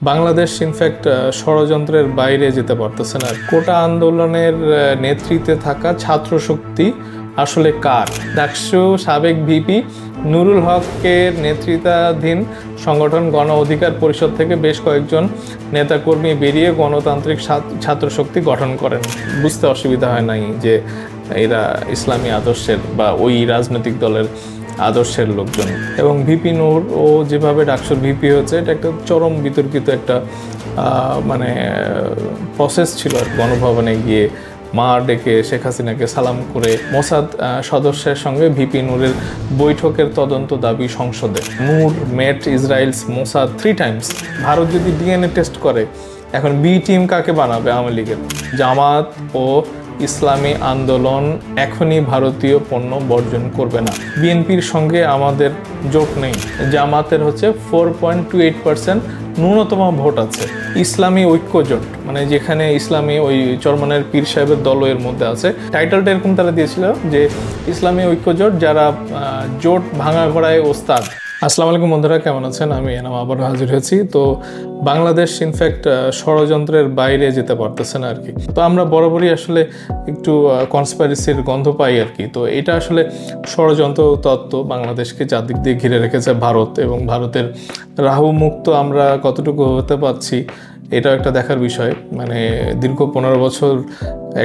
Bangladesh in fact ষড়যন্ত্রের বাইরে যেতে পারতেছে না। কোটা আন্দোলনের নেতৃত্বে থাকা ছাত্র শক্তি আসলে কার? ডাকসু সাবেক ভিপি নুরুল হকের নেতৃত্বাধীন সংগঠন গণ অধিকার পরিষদ থেকে বেশ কয়েকজন নেতাকর্মী বেরিয়ে গণতান্ত্রিক ছাত্র শক্তি গঠন করেন। বুঝতে অসুবিধা হয় নাই যে এরা ইসলামী আদর্শের বা ওই রাজনৈতিক দলের আদর্শের লোকজন। এবং ভিপি নূর ও যেভাবে ডাকসুর ভিপি হয়েছে, এটা একটা চরম বিতর্কিত একটা মানে প্রসেস ছিল। গণভবনে গিয়ে মা ডেকে শেখ হাসিনাকে সালাম করে মোসাদ সদস্যের সঙ্গে ভিপি নূরের বৈঠকের তদন্ত দাবি সংসদে। নূর মেট ইসরায়েলস মোসাদ 3 times। ভারত যদি ডিএনএ টেস্ট করে, এখন বি টিম কাকে বানাবে? আওয়ামী লীগের। জামাত ও ইসলামী আন্দোলন এখনই ভারতীয় পণ্য বর্জন করবে না। বিএনপির সঙ্গে আমাদের জোট নেই। জামাতের হচ্ছে 4.28% ন্যূনতম ভোট আছে। ইসলামী ঐক্য জোট, মানে যেখানে ইসলামী ওই চরমনের পীর সাহেবের দল এর মধ্যে আছে। টাইটেলটা এরকম তারা দিয়েছিল যে ইসলামী ঐক্য জোট, যারা জোট ভাঙা করায় ওস্তাদ। আসসালামু আলাইকুম বন্ধুরা, কেমন আছেন? আমি এনাম আবারও হাজির হয়েছি। তো বাংলাদেশ ইনফ্যাক্ট ষড়যন্ত্রের বাইরে যেতে পারতেছে না আর কি। তো আমরা বরাবরই আসলে একটু কনস্পাইরেসির গন্ধ পাই আর কি। তো এটা আসলে ষড়যন্ত্র তত্ত্ব বাংলাদেশকে চারদিক দিয়ে ঘিরে রেখেছে ভারত, এবং ভারতের রাহু মুক্ত আমরা কতটুকু হতে পারছি এটাও একটা দেখার বিষয়। মানে দীর্ঘ 15 বছর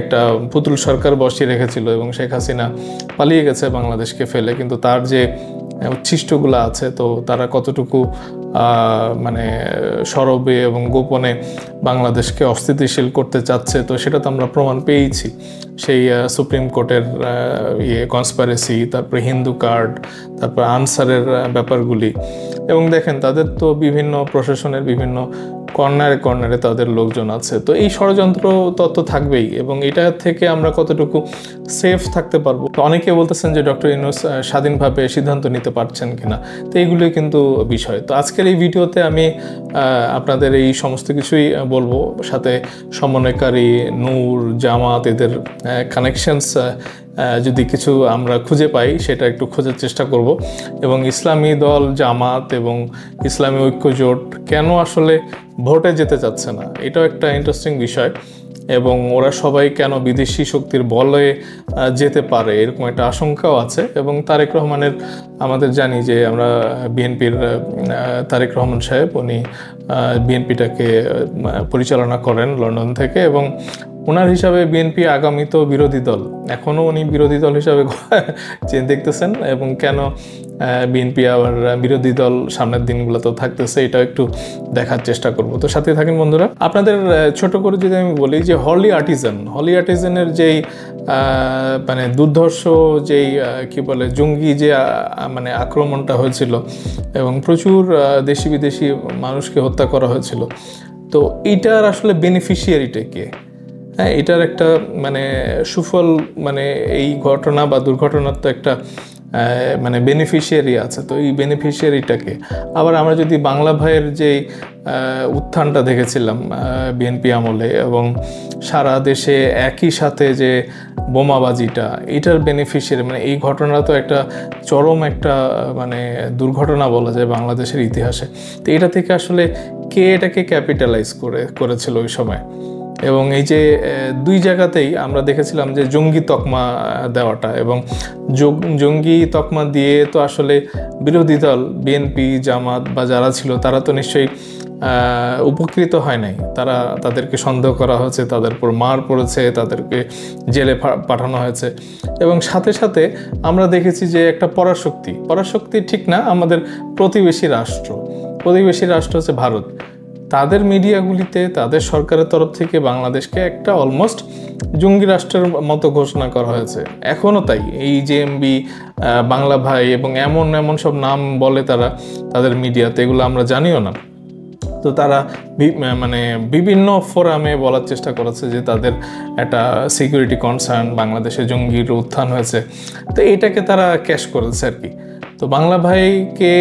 একটা পুতুল সরকার বসিয়ে রেখেছিল এবং শেখ হাসিনা পালিয়ে গেছে বাংলাদেশকে ফেলে, কিন্তু তার যে উচ্ছিষ্টগুলো আছে, তো তারা কতটুকু মানে সরবে এবং গোপনে বাংলাদেশকে অস্থিতিশীল করতে চাচ্ছে, তো সেটা তো আমরা প্রমাণ পেয়েছি। সেই সুপ্রিম কোর্টের কনস্পাইরেসি, তারপরে হিন্দু কার্ড, তারপর আনসারের ব্যাপারগুলি। এবং দেখেন তাদের তো বিভিন্ন প্রশাসনের বিভিন্ন কর্নারে কর্নারে তাদের লোকজন আছে। তো এই ষড়যন্ত্র তত্ত্ব থাকবেই, এবং এটা থেকে আমরা কতটুকু সেফ থাকতে পারবো। তো অনেকে বলতেছেন যে ডক্টর ইউনূস স্বাধীনভাবে সিদ্ধান্ত নিতে পারছেন কিনা, তো এইগুলোই কিন্তু বিষয়। তো আজকের এই ভিডিওতে আমি আপনাদের এই সমস্ত কিছুই বলবো, সাথে সমন্বয়কারী নূর, জামাত, এদের কানেকশনস যদি কিছু আমরা খুঁজে পাই সেটা একটু খোঁজার চেষ্টা করব। এবং ইসলামী দল জামাত এবং ইসলামী ঐক্য জোট কেন আসলে ভোটে যেতে চাচ্ছে না, এটাও একটা ইন্টারেস্টিং বিষয়। এবং ওরা সবাই কেন বিদেশি শক্তির বলে যেতে পারে, এরকম একটা আশঙ্কাও আছে। এবং তারেক রহমানের, আমাদের জানি যে আমরা বিএনপির তারেক রহমান সাহেব, উনি বিএনপিটাকে পরিচালনা করেন লন্ডন থেকে, এবং ওনার হিসাবে বিএনপি আগামী তো বিরোধী দল, এখনও উনি বিরোধী দল হিসাবে দেখতেছেন। এবং কেন বিএনপি আবার বিরোধী দল সামনের দিনগুলোতেও থাকতেছে, এটাও একটু দেখার চেষ্টা করব। তো সাথে থাকেন বন্ধুরা। আপনাদের ছোট করে যদি আমি বলি যে হলি আর্টিজানের যেই মানে দুর্ধর্ষ যেই কি বলে জঙ্গি যে মানে আক্রমণটা হয়েছিল, এবং প্রচুর দেশি বিদেশি মানুষকে হত্যা করা হয়েছিল, তো এইটার আসলে বেনিফিশিয়ারিটা কে? হ্যাঁ, এটার একটা মানে সুফল, মানে এই ঘটনা বা দুর্ঘটনার তো একটা মানে বেনিফিশিয়ারি আছে। তো এই বেনিফিশিয়ারিটাকে আবার আমরা যদি বাংলা ভাইয়ের যে উত্থানটা দেখেছিলাম বিএনপি আমলে, এবং সারা দেশে একই সাথে যে বোমাবাজিটা, এটার বেনিফিশিয়ারি, মানে এই ঘটনা তো একটা চরম একটা মানে দুর্ঘটনা বলা যায় বাংলাদেশের ইতিহাসে। তো এটা থেকে আসলে কে এটাকে ক্যাপিটালাইজ করেছিল ওই সময়। এবং এই যে দুই জায়গাতেই আমরা দেখেছিলাম যে জঙ্গি তকমা দেওয়াটা, এবং জঙ্গি তকমা দিয়ে তো আসলে বিরোধী দল বিএনপি জামাত বা যারা ছিল তারা তো নিশ্চয়ই উপকৃত হয় নাই। তাদেরকে সন্দেহ করা হয়েছে, তাদের উপর মার পড়েছে, তাদেরকে জেলে পাঠানো হয়েছে। এবং সাথে সাথে আমরা দেখেছি যে একটা পরাশক্তি ঠিক না, আমাদের প্রতিবেশী রাষ্ট্র হচ্ছে ভারত। তাদের মিডিয়াগুলিতে তাদের সরকারের তরফ থেকে বাংলাদেশকে একটা অলমোস্ট জঙ্গি রাষ্ট্রের মতো ঘোষণা করা হয়েছে, এখনও তাই। এই জেএমবি, বাংলা ভাই এবং এমন সব নাম বলে তারা তাদের মিডিয়াতে, এগুলো আমরা জানিও না। তো তারা মানে বিভিন্ন ফোরামে বলার চেষ্টা করেছে যে তাদের একটা সিকিউরিটি কনসার্ন, বাংলাদেশে জঙ্গির উত্থান হয়েছে। তো এটাকে তারা ক্যাশ করেছে আর কি। তো বাংলা ভাইকে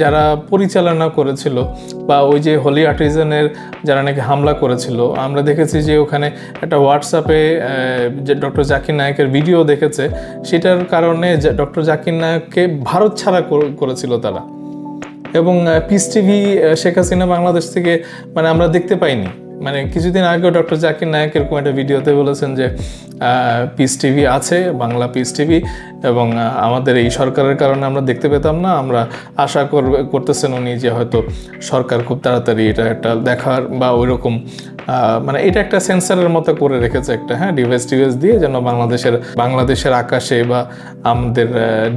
যারা পরিচালনা করেছিল, বা ওই যে হলি আর্টিজানের যারা নাকি হামলা করেছিল, আমরা দেখেছি যে ওখানে একটা হোয়াটসঅ্যাপে যে ডক্টর জাকির নায়েকের ভিডিও দেখেছে, সেটার কারণে ডক্টর জাকির নায়েককে ভারত ছাড়া করেছিল তারা। এবং পিস টিভি শেখ হাসিনা বাংলাদেশ থেকে মানে আমরা দেখতে পাইনি। মানে কিছুদিন আগেও ডক্টর জাকির নায়েক এরকম একটা ভিডিওতে বলেছেন যে পিস টিভি আছে, বাংলা পিস টিভি, এবং আমাদের এই সরকারের কারণে আমরা দেখতে পেতাম না। আমরা আশা করতেছেন উনি যে হয়তো সরকার খুব তাড়াতাড়ি এটা একটা দেখার বা ওইরকম মানে এটা একটা সেন্সারের মতো করে রেখেছে একটা, হ্যাঁ, ডিভাইস দিয়ে যেন বাংলাদেশের আকাশে বা আমাদের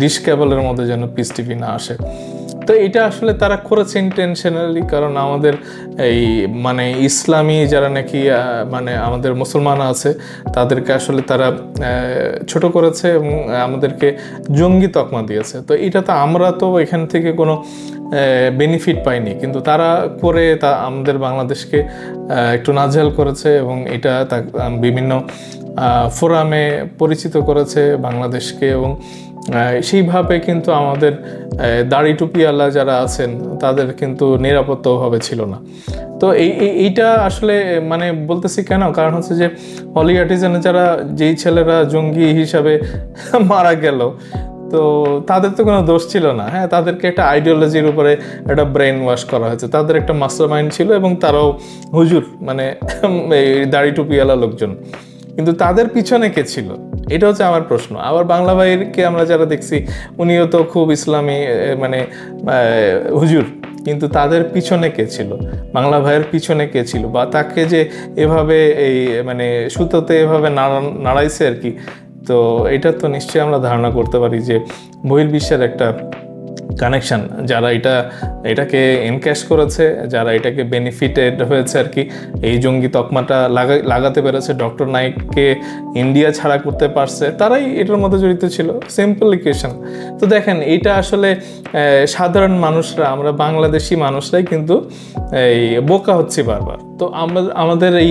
ডিশ কেবলের মধ্যে যেন পিস টিভি না আসে। তো এটা আসলে তারা করেছে ইন্টেনশনালি, কারণ আমাদের এই মানে ইসলামী যারা নাকি মানে আমাদের মুসলমান আছে তাদেরকে আসলে তারা ছোট করেছে এবং আমাদেরকে জঙ্গি তকমা দিয়েছে। তো এটা তো আমরা তো এখান থেকে কোনো বেনিফিট পাইনি, কিন্তু তারা করে তা আমাদের বাংলাদেশকে একটু নাজেহাল করেছে এবং এটা বিভিন্ন ফোরামে পরিচিত করেছে বাংলাদেশকে, এবং সেইভাবে কিন্তু আমাদের দাড়ি টুপিওয়ালা যারা আছেন তাদের কিন্তু নিরাপত্তাভাবে ছিল না। তো এইটা আসলে মানে বলতেছি কেন, কারণ হচ্ছে যে পলি আর্টিজানে যারা যেই ছেলেরা জঙ্গি হিসাবে মারা গেল, তো তাদের তো কোনো দোষ ছিল না, হ্যাঁ, তাদেরকে একটা আইডিওলজির উপরে একটা ব্রেন ওয়াশ করা হয়েছে। তাদের একটা মাস্টার মাইন্ড ছিল এবং তারাও হুজুর মানে দাড়ি টুপিওয়ালা লোকজন, কিন্তু তাদের পিছনে কে ছিল এটা হচ্ছে আমার প্রশ্ন। আবার বাংলা ভাইকে আমরা যারা দেখছি উনিও তো খুব ইসলামী মানে হুজুর, কিন্তু তাদের পিছনে কে ছিল, বাংলা ভাইয়ের পিছনে কে ছিল, বা তাকে যে এভাবে এই মানে সুতোতে এভাবে নাড়াইছে আর কি। তো এটা তো নিশ্চয়ই আমরা ধারণা করতে পারি যে বহির্বিশ্বের একটা কানেকশান, যারা এটাকে এনক্যাশ করেছে, যারা এটাকে বেনিফিটেড হয়েছে আর কি, এই জঙ্গি তকমাটা লাগাতে পেরেছে, ডক্টর নায়েককে ইন্ডিয়া ছাড়া করতে পারছে, তারাই এটার মধ্যে জড়িত ছিল। Simple equation. তো দেখেন এইটা আসলে সাধারণ মানুষরা, আমরা বাংলাদেশি মানুষরাই কিন্তু এই বোকা হচ্ছি বারবার। তো আমাদের এই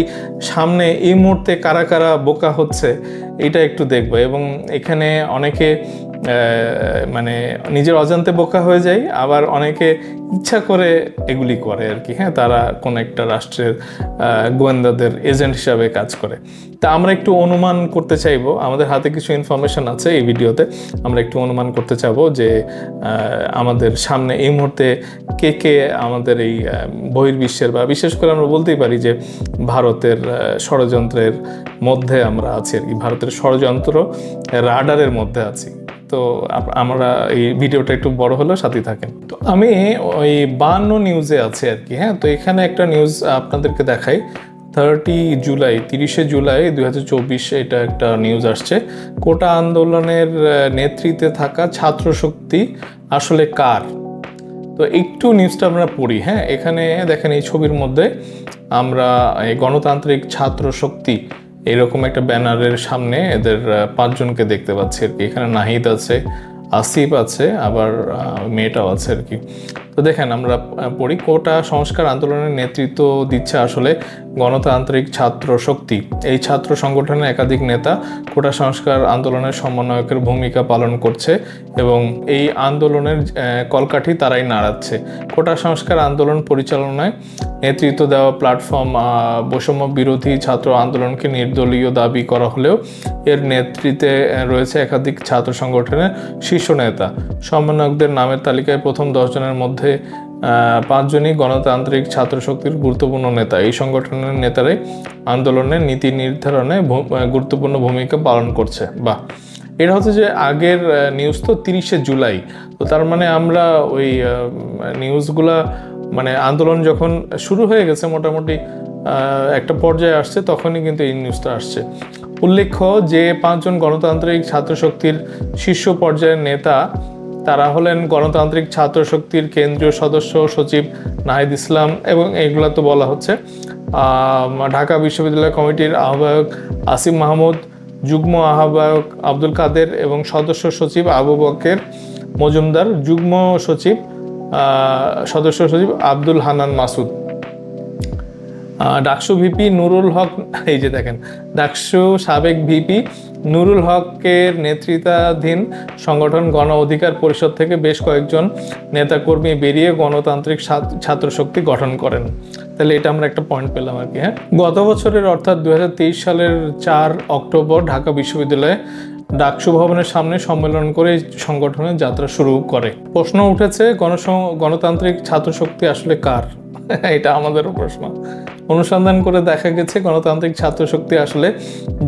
সামনে এই মুহূর্তে কারা কারা বোকা হচ্ছে এটা একটু দেখবো, এবং এখানে অনেকে মানে নিজের অজান্তে বোকা হয়ে যায়, আবার অনেকে ইচ্ছা করে এগুলি করে আর কি, হ্যাঁ, তারা কোনো একটা রাষ্ট্রের গোয়েন্দাদের এজেন্ট হিসাবে কাজ করে। তা আমরা একটু অনুমান করতে চাইবো, আমাদের হাতে কিছু ইনফরমেশন আছে এই ভিডিওতে, আমরা একটু অনুমান করতে চাবো যে আমাদের সামনে এই মুহূর্তে কে কে আমাদের এই বহির্বিশ্বের বা বিশেষ করে আমরা বলতেই পারি যে ভারতের ষড়যন্ত্রের মধ্যে আমরা আছি আর কি, ভারতের ষড়যন্ত্র রাডারের মধ্যে আছি। তো আমরা এই ভিডিওটা একটু বড় হলেও সাথে থাকেন। তো আমি ওই 52 নিউজে আছি আর কি, হ্যাঁ। তো এখানে একটা নিউজ আপনাদেরকে দেখাই, 30 জুলাই 2024 এটা একটা নিউজ আসছে। কোটা আন্দোলনের নেতৃত্বে থাকা ছাত্র শক্তি আসলে কার? তো একটু নিউজটা আমরা পড়ি, হ্যাঁ। এখানে দেখেন এই ছবির মধ্যে আমরা এই গণতান্ত্রিক ছাত্র শক্তি এরকম একটা ব্যানারের সামনে এদের 5 জনকে দেখতে পাচ্ছি আর কি। এখানে নাহিদ আছে, আসিফ আছে, আবার মেয়েটাও আছে আর কি। তো দেখেন আমরা পড়ি, কোটা সংস্কার আন্দোলনের নেতৃত্ব দিচ্ছে আসলে গণতান্ত্রিক ছাত্র শক্তি। এই ছাত্র সংগঠনের একাধিক নেতা কোটা সংস্কার আন্দোলনের সমন্বয়কের ভূমিকা পালন করছে এবং এই আন্দোলনের কলকাঠি তারাই নাড়াচ্ছে। কোটা সংস্কার আন্দোলন পরিচালনায় নেতৃত্ব দেওয়া প্ল্যাটফর্ম বৈষম্য বিরোধী ছাত্র আন্দোলনকে নির্দলীয় দাবি করা হলেও এর নেতৃত্বে রয়েছে একাধিক ছাত্র সংগঠনের শীর্ষ নেতা। সমন্বয়কদের নামের তালিকায় প্রথম 10 জনের মধ্যে 5 জনই গণতান্ত্রিক ছাত্র শক্তির গুরুত্বপূর্ণ নেতা। এই সংগঠনের নেতারাই আন্দোলনের নীতি নির্ধারণে গুরুত্বপূর্ণ ভূমিকা পালন করছে। বাহ, এটা হচ্ছে যে আগের নিউজ তো 30 জুলাই। তো তার মানে আমরা ওই নিউজগুলা মানে আন্দোলন যখন শুরু হয়ে গেছে মোটামুটি একটা পর্যায়ে আসছে তখনই কিন্তু এই নিউজটা আসছে। উল্লেখ্য যে 5 জন গণতান্ত্রিক ছাত্র শক্তির শীর্ষ পর্যায়ের নেতা তারা হলেন গণতান্ত্রিক ছাত্র শক্তির কেন্দ্রীয় সদস্য সচিব নাহিদ ইসলাম, এবং এইগুলা তো বলা হচ্ছে ঢাকা বিশ্ববিদ্যালয় কমিটির আহ্বায়ক আসিফ মাহমুদ, যুগ্ম আহ্বায়ক আব্দুল কাদের এবং সদস্য সচিব আবু বকের মজুমদার, যুগ্ম সচিব সদস্য সচিব আব্দুল হান্নান মাসুদ। ডাকসু ভিপি নুরুল হক, এই যে দেখেন ডাকসু সাবেক ভিপি নুরুল হকের নেতৃত্বাধীন সংগঠন গণ অধিকার পরিষদ থেকে বেশ কয়েকজন নেতাকর্মী বেরিয়ে গণতান্ত্রিক ছাত্র শক্তি গঠন করেন। তাহলে এটা আমরা একটা পয়েন্ট পেলাম আর কি, হ্যাঁ। গত বছরের অর্থাৎ 2023 সালের 4 অক্টোবর ঢাকা বিশ্ববিদ্যালয়ে ডাকসু ভবনের সামনে সম্মেলন করে এই সংগঠনের যাত্রা শুরু করে। প্রশ্ন উঠেছে, গণতান্ত্রিক ছাত্র শক্তি আসলে কার? এটা আমাদেরও প্রশ্ন। অনুসন্ধান করে দেখা গেছে গণতান্ত্রিক ছাত্র শক্তি আসলে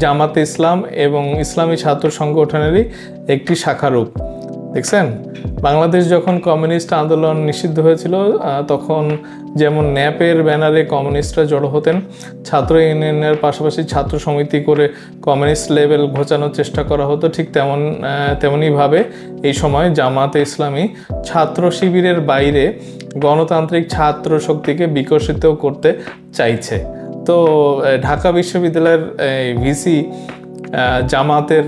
জামাতে ইসলাম এবং ইসলামী ছাত্র সংগঠনেরই একটি শাখারূপ। দেখছেন, বাংলাদেশ যখন কমিউনিস্ট আন্দোলন নিষিদ্ধ হয়েছিল তখন যেমন ন্যাপের ব্যানারে কমিউনিস্টরা জড়ো হতেন, ছাত্র ইউনিয়নের পাশাপাশি ছাত্র সমিতি করে কমিউনিস্ট লেভেল ঘোচানোর চেষ্টা করা হতো, ঠিক তেমনইভাবে এই সময় জামাতে ইসলামী ছাত্র শিবিরের বাইরে গণতান্ত্রিক ছাত্র শক্তিকে বিকশিত করতে চাইছে। তো ঢাকা বিশ্ববিদ্যালয়ের ভিসি জামাতের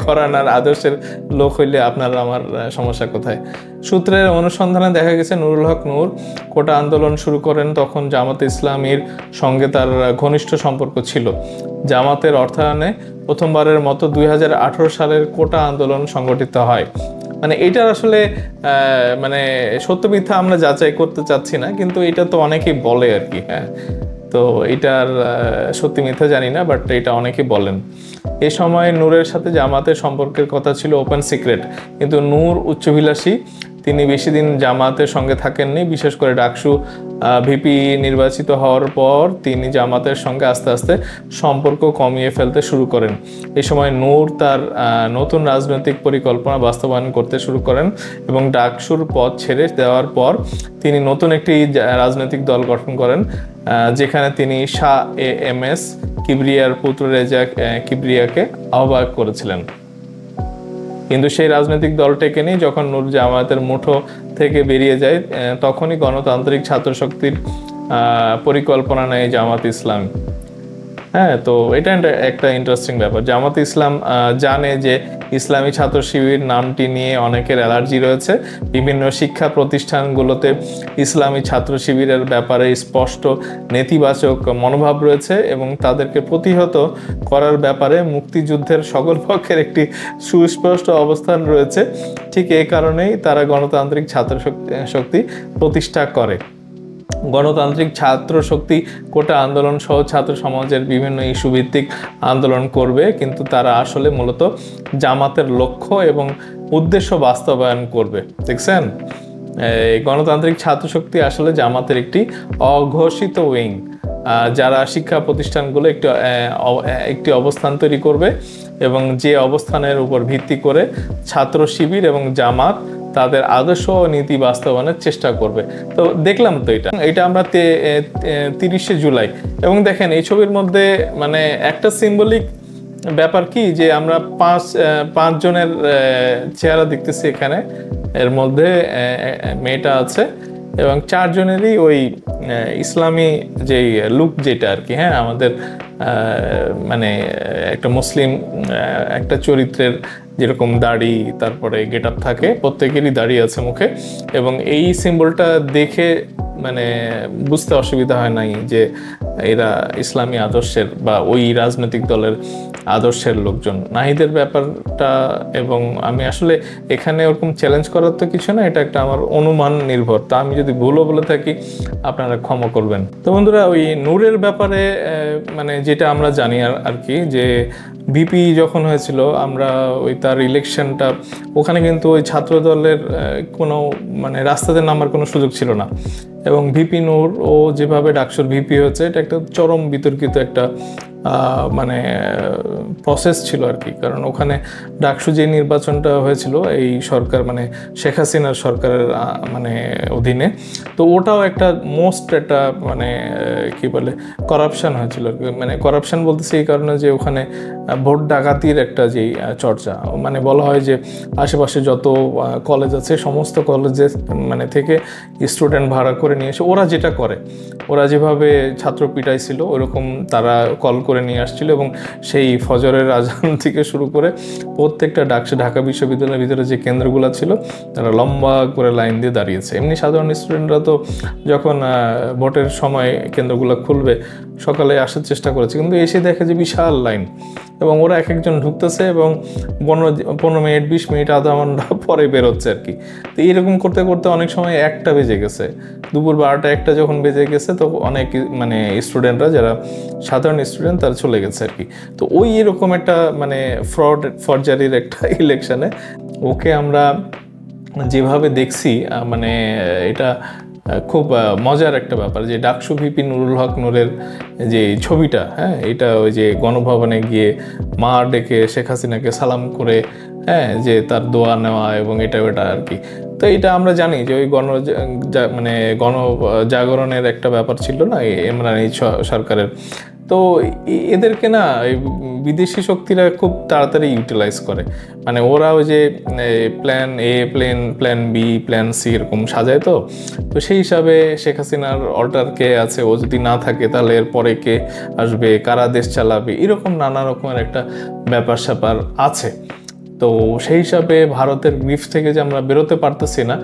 ঘরানার আদর্শের লোক হইলে আপনার আমার সমস্যা কোথায়? সূত্রের অনুসন্ধানে দেখা গেছে নুরুল হক নূর কোটা আন্দোলন শুরু করেন তখন জামাতে ইসলামীর সঙ্গে তার ঘনিষ্ঠ সম্পর্ক ছিল। জামাতের অর্থায়নে প্রথমবারের মতো 2018 সালের কোটা আন্দোলন সংগঠিত হয়। মানে এটার আসলে মানে সত্য মিথ্যা আমরা যাচাই করতে চাচ্ছি না, কিন্তু এটা তো অনেকেই বলে আর কি। হ্যাঁ, তো এটার সত্যি মিথ্যা জানি না, বাট এটা অনেকেই বলেন। এ সময় নূরের সাথে জামাতের সম্পর্কের কথা ছিল ওপেন সিক্রেট, কিন্তু নূর উচ্চাভিলাষী, তিনি বেশি দিন জামাতের সঙ্গে থাকেননি। বিশেষ করে ডাকসু ভিপি নির্বাচিত হওয়ার পর তিনি জামাতের সঙ্গে আস্তে আস্তে সম্পর্ক কমিয়ে ফেলতে শুরু করেন। এই সময় নূর তার নতুন রাজনৈতিক পরিকল্পনা বাস্তবায়ন করতে শুরু করেন এবং ডাকসুর পদ ছেড়ে দেওয়ার পর তিনি নতুন একটি রাজনৈতিক দল গঠন করেন, যেখানে তিনি শাহ এএমএস কিবরিয়ার পুত্র রেজা কিবরিয়াকে আহ্বায়ক করেছিলেন। কিন্তু সেই রাজনৈতিক দলটাকে নিয়ে যখন নূর জামায়াতের মুঠো থেকে বেরিয়ে যায় তখনই গণতান্ত্রিক ছাত্র শক্তির পরিকল্পনা নেয় জামাত ইসলাম। হ্যাঁ, তো এটা একটা ইন্টারেস্টিং ব্যাপার। জামাত ইসলাম জানে যে ইসলামী ছাত্র শিবির নামটি নিয়ে অনেকের অ্যালার্জি রয়েছে। বিভিন্ন শিক্ষা প্রতিষ্ঠানগুলোতে ইসলামী ছাত্র শিবিরের ব্যাপারে স্পষ্ট নেতিবাচক মনোভাব রয়েছে এবং তাদেরকে প্রতিহত করার ব্যাপারে মুক্তিযুদ্ধের সকল পক্ষের একটি সুস্পষ্ট অবস্থান রয়েছে। ঠিক এই কারণেই তারা গণতান্ত্রিক ছাত্র শক্তি প্রতিষ্ঠা করে। গণতান্ত্রিক ছাত্র শক্তি কোটা আন্দোলন সহ ছাত্র সমাজের বিভিন্ন ইস্যু ভিত্তিক আন্দোলন করবে, কিন্তু তারা আসলে মূলত জামাতের লক্ষ্য এবং উদ্দেশ্য বাস্তবায়ন করবে। দেখছেন, গণতান্ত্রিক ছাত্র শক্তি আসলে জামাতের একটি অঘোষিত উইং, যারা শিক্ষা প্রতিষ্ঠানগুলো একটি অবস্থান তৈরি করবে এবং যে অবস্থানের উপর ভিত্তি করে ছাত্র শিবির এবং জামাত তাদের আদর্শ ও নীতি বাস্তবায়নের চেষ্টা করবে। তো দেখলাম তো এটা আমরা 30শে জুলাই, এবং দেখেন এই ছবির মধ্যে মানে একটা সিম্বলিক ব্যাপার কি, যে আমরা পাঁচ জনের চেহারা দেখতেছি এখানে। এর মধ্যে মেয়েটা আছে এবং 4 জনেরই ওই ইসলামী যেই লুক যেটা আর কি। হ্যাঁ, আমাদের মানে একটা মুসলিম একটা চরিত্রের যেরকম দাড়ি, তারপরে গেট আপ থাকে, প্রত্যেকেরই দাড়ি আছে মুখে, এবং এই সিম্বলটা দেখে মানে বুঝতে অসুবিধা হয় নাই যে এরা ইসলামী আদর্শের বা ওই রাজনৈতিক দলের আদর্শের লোকজন। নাহিদের ব্যাপারটা, এবং আমি আসলে এখানে ওরকম চ্যালেঞ্জ করার তো কিছু না, এটা একটা আমার অনুমান নির্ভর। তা আমি যদি ভুলও বলে থাকি আপনারা ক্ষমা করবেন। তো বন্ধুরা, ওই নূরের ব্যাপারে মানে যেটা আমরা জানি আর কি, যে ভিপি যখন হয়েছিল আমরা ওই তার ইলেকশনটা, ওখানে কিন্তু ওই ছাত্র দলের কোনো মানে রাস্তাতে নামার কোনো সুযোগ ছিল না, এবং ভিপি নূর ও যেভাবে ডাকসুর ভিপি হয়েছে এটা একটা চরম বিতর্কিত একটা মানে প্রসেস ছিল আর কি। কারণ ওখানে ডাকসু যে নির্বাচনটা হয়েছিল এই সরকার মানে শেখ হাসিনার সরকারের মানে অধীনে, তো ওটাও একটা একটা মানে কি বলে করাপশন হয়েছিল। মানে করাপশন বলতেছি এই কারণে যে ওখানে ভোট ডাকাতির একটা যেই চর্চা, মানে বলা হয় যে আশেপাশে যত কলেজ আছে সমস্ত কলেজে মানে থেকে স্টুডেন্ট ভাড়া করে নিয়ে এসে ওরা যেটা করে, ওরা যেভাবে ছাত্র পিটাইছিল ওরকম তারা কল করে নিয়ে আসছিল, এবং সেই ফজরের আজান থেকে শুরু করে প্রত্যেকটা ঢাকা বিশ্ববিদ্যালয়ের ভিতরে যে কেন্দ্রগুলো ছিল তারা লম্বা করে লাইন দিয়ে দাঁড়িয়েছে। এমনি সাধারণ স্টুডেন্টরা তো যখন ভোটের সময় কেন্দ্রগুলো খুলবে সকালে আসার চেষ্টা করেছে, কিন্তু এসে দেখে যে বিশাল লাইন, এবং এবং ওরা এক একজন ঢুকতেছে এবং 15 মিনিট 20 মিনিট আধা ঘন্টা পরে বেরোচ্ছে আর কি। তো এইরকম করতে করতে অনেক সময় 1টা বেজে গেছে, দুপুর 12টা 1টা যখন বেজে গেছে তো অনেক মানে স্টুডেন্টরা যারা সাধারণ স্টুডেন্ট তারা চলে গেছে আর কি। তো ওই এরকম একটা মানে ফরজারির একটা ইলেকশনে ওকে আমরা যেভাবে দেখছি মানে এটা খুব মজার একটা ব্যাপার যে ডাকসু ভিপি নুরুল হক নূরের যে ছবিটা, হ্যাঁ, এটা ওই যে গণভবনে গিয়ে মা ডেকে শেখ হাসিনাকে সালাম করে, হ্যাঁ, যে তার দোয়া নেওয়া এবং এটা ওটা আর কি। তো এটা আমরা জানি যে ওই মানে গণজাগরণের একটা ব্যাপার ছিল না ইমরান সরকারের। তো এদেরকে না বিদেশি শক্তিরা খুব তাড়াতাড়ি ইউটিলাইজ করে, মানে ওরা ওই যে plan A plan B plan C এরকম সাজায়। তো সেই হিসাবে শেখ হাসিনার অল্টার কে আছে, ও যদি না থাকে তাহলে এর পরে কে আসবে, কারা দেশ চালাবে, এরকম নানা রকমের একটা ব্যাপার স্যাপার আছে। তো সেই হিসাবে ভারতের গ্রিফ থেকে যে আমরা বেরোতে পারতেছি না,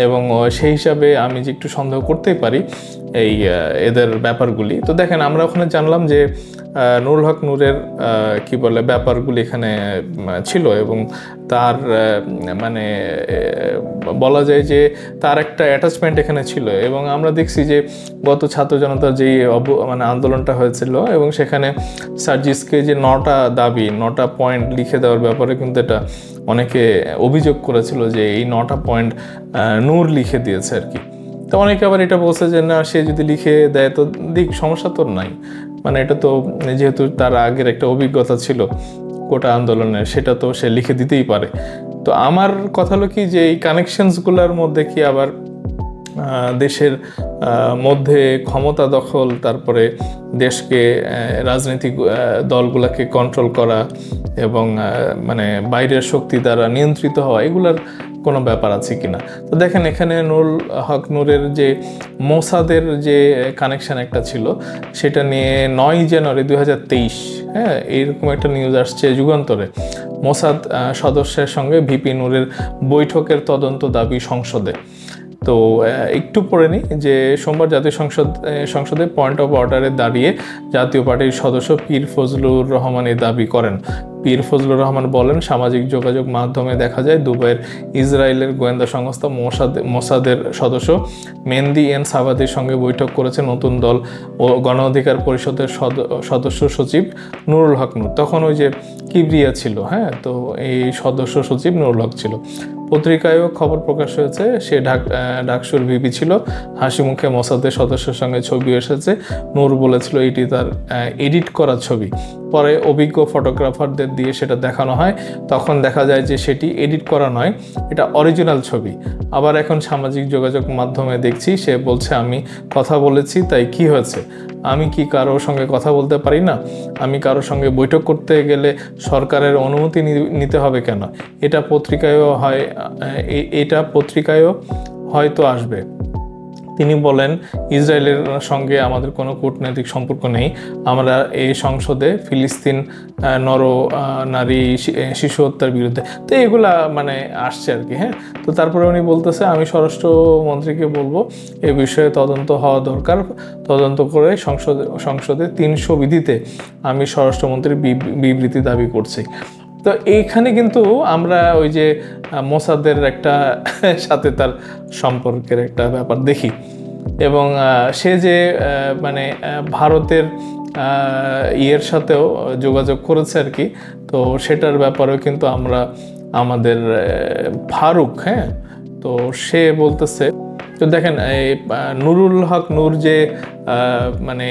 এবং সেই হিসাবে আমি যে একটু সন্দেহ করতেই পারি এই এদের ব্যাপারগুলি। তো দেখেন আমরা ওখানে জানলাম যে নুরুল হক নূরের কি বলে ব্যাপারগুলি এখানে ছিল, এবং তার মানে বলা যায় যে তার একটা অ্যাটাচমেন্ট এখানে ছিল। এবং আমরা দেখছি যে গত ছাত্র জনতার যেই মানে আন্দোলনটা হয়েছিল এবং সেখানে সার্জিসকে যে 9টা দাবি 9টা পয়েন্ট লিখে দেওয়ার ব্যাপারে কিন্তু এটা অনেকে অভিযোগ করেছিল যে এই 9টা পয়েন্ট নূর লিখে দিয়েছে আর কি। তো অনেকে আবার এটা বলছে যে না, সে যদি লিখে দেয় তো দিক, সমস্যা তো নাই, মানে এটা তো যেহেতু তার আগের একটা অভিজ্ঞতা ছিল কোটা আন্দোলনের, সেটা তো সে লিখে দিতেই পারে। তো আমার কথা হলো কি যে এই কানেকশনসগুলোর মধ্যে কি আবার দেশের মধ্যে ক্ষমতা দখল, তারপরে দেশকে রাজনৈতিক দলগুলোকে কন্ট্রোল করা এবং মানে বাইরের শক্তি দ্বারা নিয়ন্ত্রিত হওয়া, এগুলার কোনো ব্যাপার আছে কিনা। তো দেখেন এখানে নুরুল হক নূরের যে মোসাদের যে কানেকশন একটা ছিল, সেটা নিয়ে 9 জানুয়ারি 2023, হ্যাঁ, এইরকম একটা নিউজ আসছে যুগান্তরে। মোসাদ সদস্যের সঙ্গে ভিপি নূরের বৈঠকের তদন্ত দাবি সংসদে। তো একটু পড়ে নিই যে সোমবার জাতীয় সংসদে পয়েন্ট অফ অর্ডারে দাঁড়িয়ে জাতীয় পার্টির সদস্য পীর ফজলুর রহমান এই দাবি করেন। পীর ফজলুর রহমান বলেন, সামাজিক যোগাযোগ মাধ্যমে দেখা যায় দুবাইয়ের ইসরায়েলের গোয়েন্দা সংস্থা মোসাদের সদস্য মেহেদি এন সাবাদির সঙ্গে বৈঠক করেছে নতুন দল ও গণ অধিকার পরিষদের সদস্য সচিব নুরুল হক নূর। তখন ওই যে কিবরিয়া ছিল, হ্যাঁ, তো এই সদস্য সচিব নুরুল হক ছিল। পত্রিকায়ও খবর প্রকাশ হয়েছে সে ডাকসুর ভিপি ছিল। হাসি মুখে মোসাদের সদস্যের সঙ্গে ছবি এসেছে। নূর বলেছিল এটি তার এডিট করা ছবি। পরে অভিজ্ঞ ফটোগ্রাফারদের দিয়ে সেটা দেখানো হয়, তখন দেখা যায় যে সেটি এডিট করা নয়, এটা অরিজিনাল ছবি। আবার এখন সামাজিক যোগাযোগ মাধ্যমে দেখছি সে বলছে আমি কথা বলেছি, তাই কি হয়েছে? আমি কি কারোর সঙ্গে কথা বলতে পারি না? আমি কারোর সঙ্গে বৈঠক করতে গেলে সরকারের অনুমতি নিতে হবে কেন? এটা পত্রিকায়ও হয়তো আসবে। তিনি বলেন, ইসরায়েলের সঙ্গে আমাদের কোনো কূটনৈতিক সম্পর্ক নেই। আমরা এই সংসদে ফিলিস্তিন নারী শিশু হত্যার বিরুদ্ধে, তো এগুলা মানে আসছে আর কি। হ্যাঁ, তো তারপরে উনি বলতেছে আমি স্বরাষ্ট্রমন্ত্রীকে বলবো এ বিষয়ে তদন্ত হওয়া দরকার, তদন্ত করে সংসদে 300 বিধিতে আমি স্বরাষ্ট্রমন্ত্রীর বিবৃতি দাবি করছি। তো এইখানে কিন্তু আমরা ওই যে মোসাদের একটা সাথে তার সম্পর্কের একটা ব্যাপার দেখি, এবং সে যে মানে ভারতের ইয়ের সাথেও যোগাযোগ করেছে আর কি। তো সেটার ব্যাপারেও কিন্তু আমরা আমাদের ফারুক, হ্যাঁ, তো সে বলতেছে, তো দেখেন এই নুরুল হক নূর যে মানে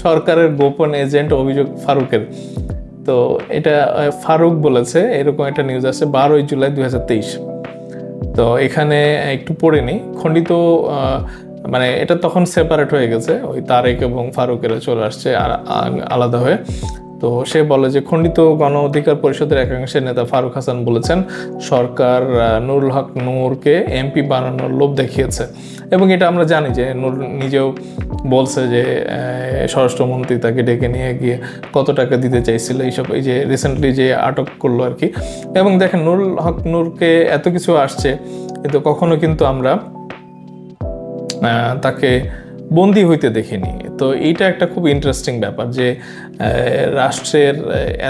সরকারের গোপন এজেন্ট, অভিযোগ ফারুকের। তো এটা ফারুক বলেছে, এরকম একটা নিউজ আছে 12 জুলাই 2023। তো এখানে একটু পড়ে নিই, খণ্ডিত মানে এটা তখন সেপারেট হয়ে গেছে, ওই তারেক এবং ফারুকেরা চলে আসছে আলাদা হয়ে। তো সে বলে যে খণ্ডিত গণ অধিকার পরিষদের একাংশের নেতা ফারুক হাসান বলেছেন সরকার নুরুল হক নূরকে এমপি বানানোর লোভ দেখিয়েছে, এবং এটা আমরা জানি যে নূর নিজেও বলছে যে স্বরাষ্ট্রমন্ত্রী তাকে ডেকে নিয়ে গিয়ে কত টাকা দিতে চাইছিল এইসব, এই যে রিসেন্টলি যে আটক করলো আর কি। এবং দেখেন নুরুল হক নূরকে এত কিছু আসছে, কিন্তু কখনো কিন্তু আমরা তাকে বন্দী হইতে দেখিনি। তো এইটা একটা খুব ইন্টারেস্টিং ব্যাপার যে রাষ্ট্রের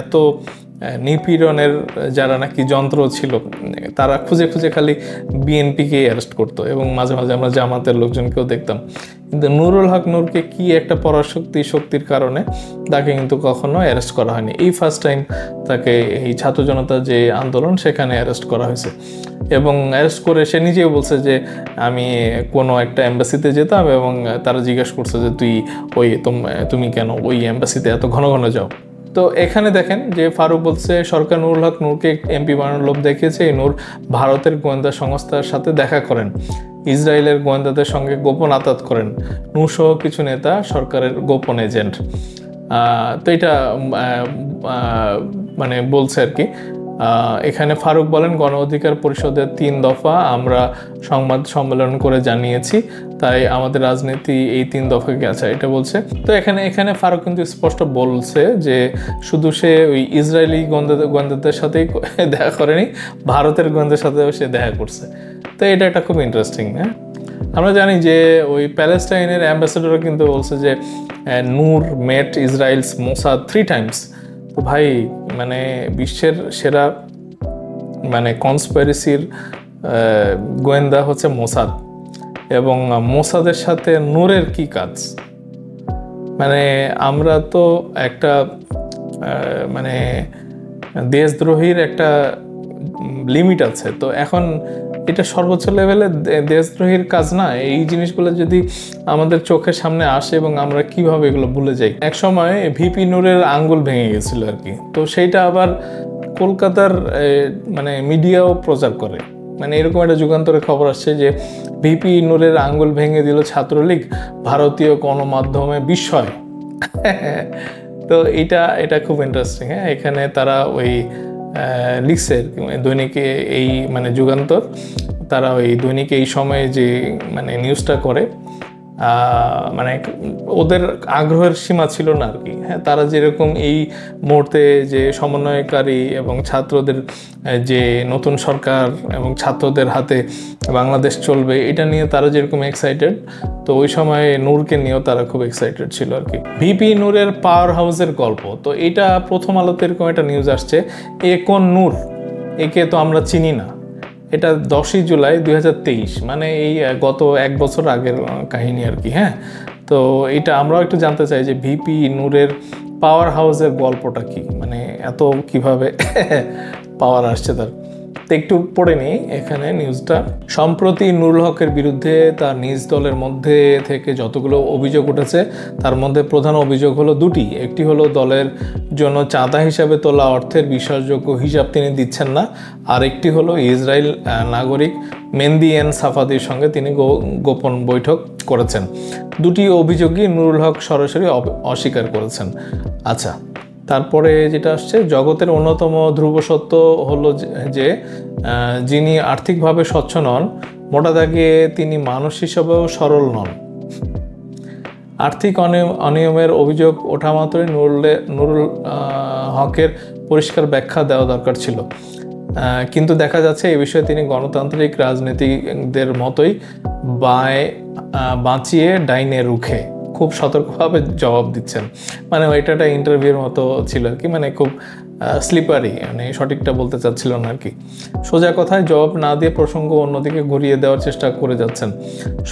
এত নিপীড়নের যারা নাকি যন্ত্র ছিল তারা খুঁজে খুঁজে খালি বিএনপিকেই অ্যারেস্ট করতো, এবং মাঝে মাঝে আমরা জামাতের লোকজনকেও দেখতাম। কিন্তু নুরুল হক নূরকে কি একটা শক্তির কারণে তাকে কিন্তু কখনো অ্যারেস্ট করা হয়নি। এই ফার্স্ট টাইম তাকে এই ছাত্র জনতার যে আন্দোলন সেখানে অ্যারেস্ট করা হয়েছে, এবং অ্যারেস্ট করে সে নিজেও বলছে যে আমি কোনো একটা এম্বাসিতে যেতাম এবং তারা জিজ্ঞাসা করছে যে তুমি কেন ওই এম্বাসিতে এত ঘন ঘন যাও। তো এখানে দেখেন যে ফারুক বলছে সরকার নুরুল হক নূরকে এমপি বানানোর লোভ দেখিয়েছে। এই নূর ভারতের গোয়েন্দা সংস্থার সাথে দেখা করেন, ইসরায়েলের গোয়েন্দাদের সঙ্গে গোপন আতাত করেন, নূর সহ কিছু নেতা সরকারের গোপন এজেন্ট। তো এটা মানে বলছে আর কি। এখানে ফারুক বলেন গণ অধিকার পরিষদের 3 দফা আমরা সংবাদ সম্মেলন করে জানিয়েছি, তাই আমাদের রাজনীতি এই 3 দফাকে আছে, এটা বলছে। তো এখানে ফারুক কিন্তু স্পষ্ট বলছে যে শুধু সে ওই ইসরায়েলি গোয়েন্দাদের সাথেই দেখা করেনি, ভারতের গোয়েন্দার সাথেও সে দেখা করছে। তো এটা একটা খুব ইন্টারেস্টিং। হ্যাঁ, আমরা জানি যে ওই প্যালেস্টাইনের অ্যাম্বাসেডর কিন্তু বলছে যে নূর মেট ইসরায়েলস মোসাদ 3 টাইমস। তো ভাই মানে বিশ্বের সেরা মানে কনস্পিরেসির গোয়েন্দা হচ্ছে মোসাদ, এবং মোসাদের সাথে নূরের কি কাজ? মানে আমরা তো একটা মানে দেশদ্রোহীর একটা লিমিট আছে, তো এখন এটা সর্বোচ্চ লেভেলে দেশদ্রোহীর কাজ না। এই জিনিসগুলো যদি আমাদের চোখের সামনে আসে এবং আমরা কিভাবে এগুলো ভুলে যাই। এক সময় ভিপি নূরের আঙ্গুল ভেঙে গেছিল আর কি, তো সেইটা আবার কলকাতার মানে মিডিয়াও প্রচার করে। মানে এরকম একটা যুগান্তরের খবর আসছে যে ভিপি নূরের আঙ্গুল ভেঙে দিল ছাত্রলীগ, ভারতীয় গণমাধ্যমে বিস্ময়। তো এটা খুব ইন্টারেস্টিং। হ্যাঁ, এখানে তারা ওই লিখছে দৈনিকে এই মানে যুগান্তর, তারা ওই দৈনিকে এই সময়ে যে মানে নিউজটা করে মানে ওদের আগ্রহের সীমা ছিল না আর কি। হ্যাঁ, তারা যেরকম এই মুহূর্তে যে সমন্বয়কারী এবং ছাত্রদের যে নতুন সরকার এবং ছাত্রদের হাতে বাংলাদেশ চলবে এটা নিয়ে তারা যেরকম এক্সাইটেড, তো ওই সময় নূরকে নিয়েও তারা খুব এক্সাইটেড ছিল আর কি। ভিপি নূরের পাওয়ার হাউসের গল্প, তো এটা প্রথম আলোতে এরকম একটা নিউজ আসছে। এ কোন নূর, একে তো আমরা চিনি না। এটা 10ই জুলাই 2023, মানে এই গত 1 বছর আগের কাহিনী আর কি। হ্যাঁ, তো এটা আমরাও একটু জানতে চাই যে ভিপি নূরের পাওয়ার হাউসের গল্পটা কি, মানে এত কিভাবে পাওয়ার আসছে তার। তো একটু পড়ে নিই এখানে নিউজটা। সম্প্রতি নুরুল হকের বিরুদ্ধে তার নিজ দলের মধ্যে থেকে যতগুলো অভিযোগ উঠেছে তার মধ্যে প্রধান অভিযোগ হলো 2টি। একটি হলো দলের জন্য চাঁদা হিসাবে তোলা অর্থের বিশ্বাসযোগ্য হিসাব তিনি দিচ্ছেন না, আর একটি হলো ইসরায়েল নাগরিক মেহেদী এন সাফাদির সঙ্গে তিনি গোপন বৈঠক করেছেন। 2টি অভিযোগই নুরুল হক সরাসরি অস্বীকার করেছেন। আচ্ছা, তারপরে যেটা আসছে, জগতের অন্যতম ধ্রুব সত্য হলো যে যিনি আর্থিকভাবে স্বচ্ছ নন, মোটা দাগে তিনি মানুষ হিসাবেও সরল নন। আর্থিক অনিয়মের অভিযোগ ওঠা মাত্রই নুরুল হকের পরিষ্কার ব্যাখ্যা দেওয়া দরকার ছিল, কিন্তু দেখা যাচ্ছে এই বিষয়ে তিনি গণতান্ত্রিক রাজনীতিকদের মতোই বাঁচিয়ে ডাইনে রুখে খুব সতর্কভাবে জবাব দিচ্ছেন। মানে এটা একটা ইন্টারভিউর মতো ছিল আর কি, মানে খুব স্লিপারি, মানে সঠিকটা বলতে চাচ্ছিল না আর কি। সোজা কথায় জবাব না দিয়ে প্রসঙ্গ অন্যদিকে ঘুরিয়ে দেওয়ার চেষ্টা করে যাচ্ছেন।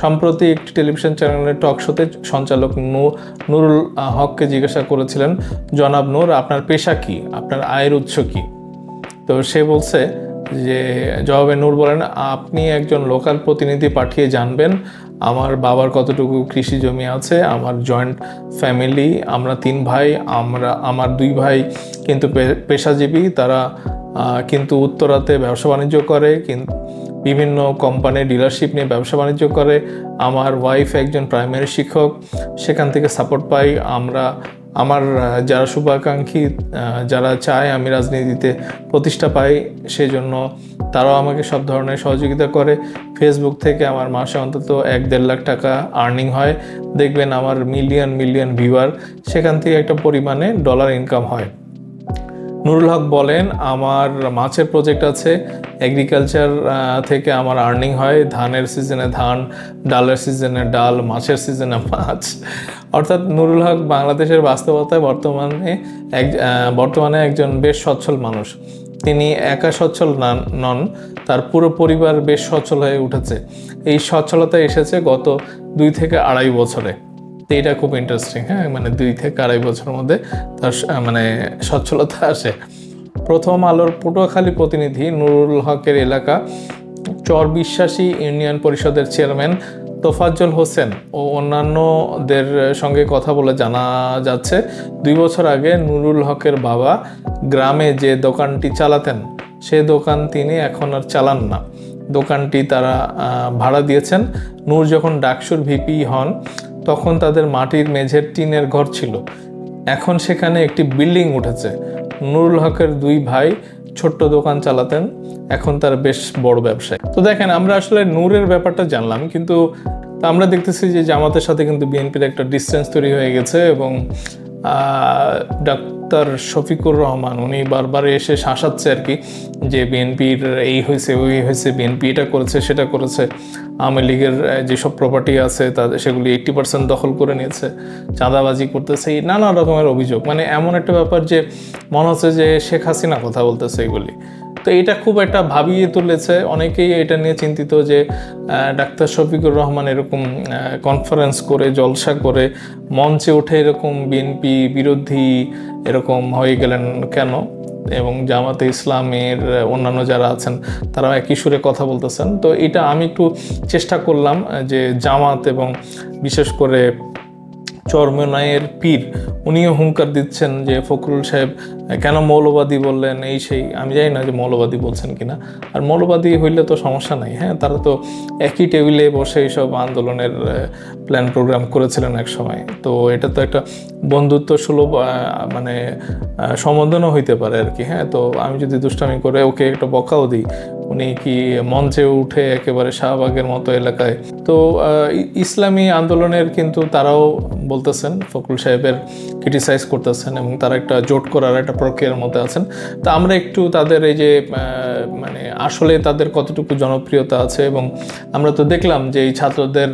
সম্প্রতি একটি টেলিভিশন চ্যানেলের টক শোতে সঞ্চালক নুরুল হককে জিজ্ঞাসা করেছিলেন, জনাব নূর, আপনার পেশা কি, আপনার আয়ের উৎস কি? তো সে বলছে যে জবাবে নূর বলেন, আপনি একজন লোকাল প্রতিনিধি পাঠিয়ে জানবেন আমার বাবার কতটুকু কৃষি জমি আছে। আমার জয়েন্ট ফ্যামিলি, আমরা 3 ভাই, আমার 2 ভাই কিন্তু পেশাজীবী, তারা কিন্তু উত্তরাতে ব্যবসা বাণিজ্য করে, কিন্তু বিভিন্ন কোম্পানির ডিলারশিপ নিয়ে ব্যবসা বাণিজ্য করে। আমার ওয়াইফ একজন প্রাইমারি শিক্ষক, সেখান থেকে সাপোর্ট পাই। আমার যারা শুভাকাঙ্ক্ষী, যারা চায় আমি রাজনীতিতে প্রতিষ্ঠা পাই, সেজন্য তারাও আমাকে সব ধরনের সহযোগিতা করে। ফেসবুক থেকে আমার মাসে অন্তত 1-1.5 লাখ টাকা আর্নিং হয়। দেখবেন আমার মিলিয়ন ভিউয়ার, সেখান থেকে একটা পরিমাণে ডলার ইনকাম হয়। নুরুল হক বলেন, আমার মাছের প্রজেক্ট আছে, এগ্রিকালচার থেকে আমার আর্নিং হয়, ধানের সিজনে ধান, ডালের সিজনে ডাল, মাছের সিজনে মাছ। অর্থাৎ নুরুল হক বাংলাদেশের বাস্তবতায় বর্তমানে একজন বেশ সচ্ছল মানুষ। তিনি একা সচ্ছল নন, তার পুরো পরিবার বেশ সচ্ছল হয়ে উঠেছে। এই সচ্ছলতা এসেছে গত 2 থেকে 2.5 বছরে। তো এটা খুব ইন্টারেস্টিং, হ্যাঁ, মানে 2 থেকে 2.5 বছরের মধ্যে তার মানে সচ্ছলতা আসে। প্রথম আলোর পটুয়াখালী প্রতিনিধি নুরুল হকের এলাকা চর বিশ্বাসী ইউনিয়ন পরিষদের চেয়ারম্যান তোফাজ্জল হোসেন ও অন্যান্যদের সঙ্গে কথা বলে জানা যাচ্ছে, 2 বছর আগে নুরুল হকের বাবা গ্রামে যে দোকানটি চালাতেন সে দোকান তিনি এখন আর চালান না। দোকানটি তারা ভাড়া দিয়েছেন। নূর যখন ডাকসুর ভিপি হন তখন তাদের মাটির মেঝের টিনের ঘর ছিল, এখন সেখানে একটি বিল্ডিং উঠেছে। নুরুল হকের 2 ভাই ছোট্ট দোকান চালাতেন, এখন তার বেশ বড় ব্যবসায়। তো দেখেন, আমরা আসলে নূরের ব্যাপারটা জানলাম, কিন্তু আমরা দেখতেছি যে জামাতের সাথে কিন্তু বিএনপির একটা ডিস্টেন্স তৈরি হয়ে গেছে এবং ডাক্তার শফিকুর রহমান উনি বারবার এসে শাসাচ্ছে আর কি, যে বিএনপির এই হয়েছে ওই হয়েছে, বিএনপি এটা করেছে সেটা করেছে, আওয়ামী লীগের যেসব প্রপার্টি আছে তাদের সেগুলি 80% দখল করে নিয়েছে, চাঁদাবাজি করতেছে, এই নানা রকমের অভিযোগ। মানে এমন একটা ব্যাপার যে মনে হচ্ছে যে শেখ হাসিনা কথা বলতেছে এগুলি। তো এটা খুব একটা ভাবিয়ে তুলেছে, অনেকেই এটা নিয়ে চিন্তিত যে ডাক্তার শফিকুর রহমান এরকম কনফারেন্স করে জলসা করে মঞ্চে উঠে এরকম বিএনপি বিরোধী এরকম হয়ে গেলেন কেন, এবং জামাতে ইসলামের অন্যান্য যারা আছেন তারাও একই সুরে কথা বলতেছেন। তো এটা আমি একটু চেষ্টা করলাম যে জামাত এবং বিশেষ করে চরমনাইয়ের পীর উনিও হুঙ্কার দিচ্ছেন যে ফখরুল সাহেব কেন মৌলবাদী বললেন, এই সেই। আমি জানি না যে মৌলবাদী বলছেন কিনা, আর মৌলবাদী হইলে তো সমস্যা নাই, হ্যাঁ, তারা তো একই টেবিলে বসে এইসব আন্দোলনের প্ল্যান প্রোগ্রাম করেছিলেন এক সময়। তো এটা তো একটা বন্ধুত্ব সুলভ মানে সম্বোধনও হইতে পারে আর কি, হ্যাঁ। তো আমি যদি দুষ্টামি করে ওকে একটা বকাও দিই, উনি কি মঞ্চে উঠে একেবারে শাহবাগের মতো এলাকায়। তো ইসলামী আন্দোলনের কিন্তু তারাও বলতেছেন, ফখরুল সাহেবের ক্রিটিসাইজ করতেছেন এবং তারা একটা জোট করার একটা প্রক্রিয়ার মধ্যে আছেন। তো আমরা একটু তাদের এই যে মানে আসলে তাদের কতটুকু জনপ্রিয়তা আছে, এবং আমরা তো দেখলাম যে এই ছাত্রদের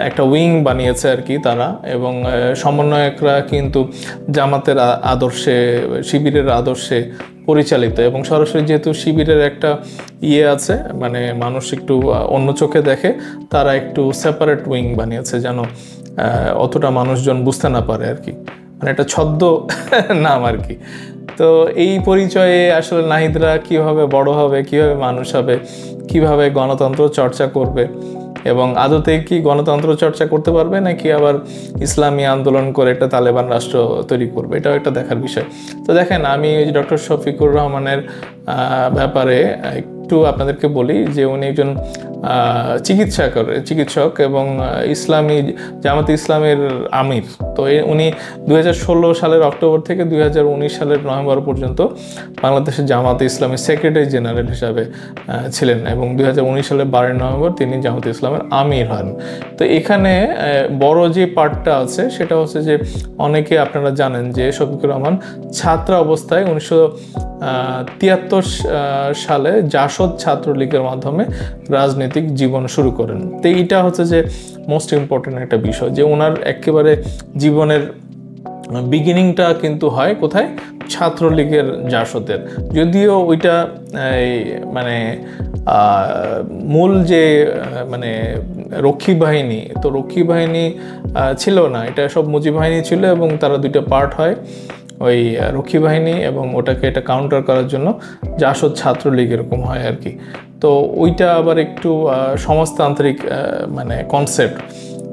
একটা উইং বানিয়েছে আর কি তারা, এবং সমন্বয়করা কিন্তু জামাতের আদর্শে, শিবিরের আদর্শে পরিচালিত, এবং সরাসরি যেহেতু শিবিরের একটা আছে, মানে মানুষ একটু অন্য চোখে দেখে, তারা একটু সেপারেট উইং বানিয়েছে যেন অতটা মানুষজন বুঝতে না পারে আর কি, মানে একটা ছদ্ম নাম আর কি। তো এই পরিচয়ে আসলে নাহিদরা কিভাবে বড় হবে, কিভাবে মানুষ হবে, কিভাবে গণতন্ত্র চর্চা করবে, এবং আদতে কি গণতন্ত্র চর্চা করতে পারবে নাকি আবার ইসলামী আন্দোলন করে একটা তালেবান রাষ্ট্র তৈরি করবে, এটাও একটা দেখার বিষয়। তো দেখেন, আমি ডক্টর শফিকুর রহমানের ব্যাপারে একটু আপনাদেরকে বলি যে উনি একজন চিকিৎসক এবং জামাতে ইসলামের আমির। তো উনি 2016 সালের অক্টোবর থেকে 2019 সালের নভেম্বর পর্যন্ত বাংলাদেশের জামাতে ইসলামের সেক্রেটারি জেনারেল হিসাবে ছিলেন, এবং 2019 সালের 12 নভেম্বর তিনি জামাতে ইসলামের আমির হন। তো এখানে বড় যে পার্টটা আছে সেটা হচ্ছে যে অনেকে আপনারা জানেন যে শফিকুর রহমান ছাত্র অবস্থায় 1973 সালে জাসদ ছাত্রলীগের মাধ্যমে রাজনৈতিক জীবন শুরু করেন। তো এইটা হচ্ছে যে মোস্ট ইম্পর্টেন্ট একটা বিষয়, যে ওনার একেবারে জীবনের বিগিনিংটা কিন্তু হয় কোথায়, ছাত্রলীগের জাসদের। যদিও ওইটা মানে মূল যে মানে রক্ষী বাহিনী, তো রক্ষী বাহিনী ছিল না, এটা সব মুজিব বাহিনী ছিল, এবং তারা 2টা পার্ট হয়, ওই রক্ষী বাহিনী এবং ওটাকে এটা কাউন্টার করার জন্য জাসদ ছাত্রলীগ এরকম হয় আর কি। তো ওইটা আবার একটু সমাজতান্ত্রিক মানে কনসেপ্ট।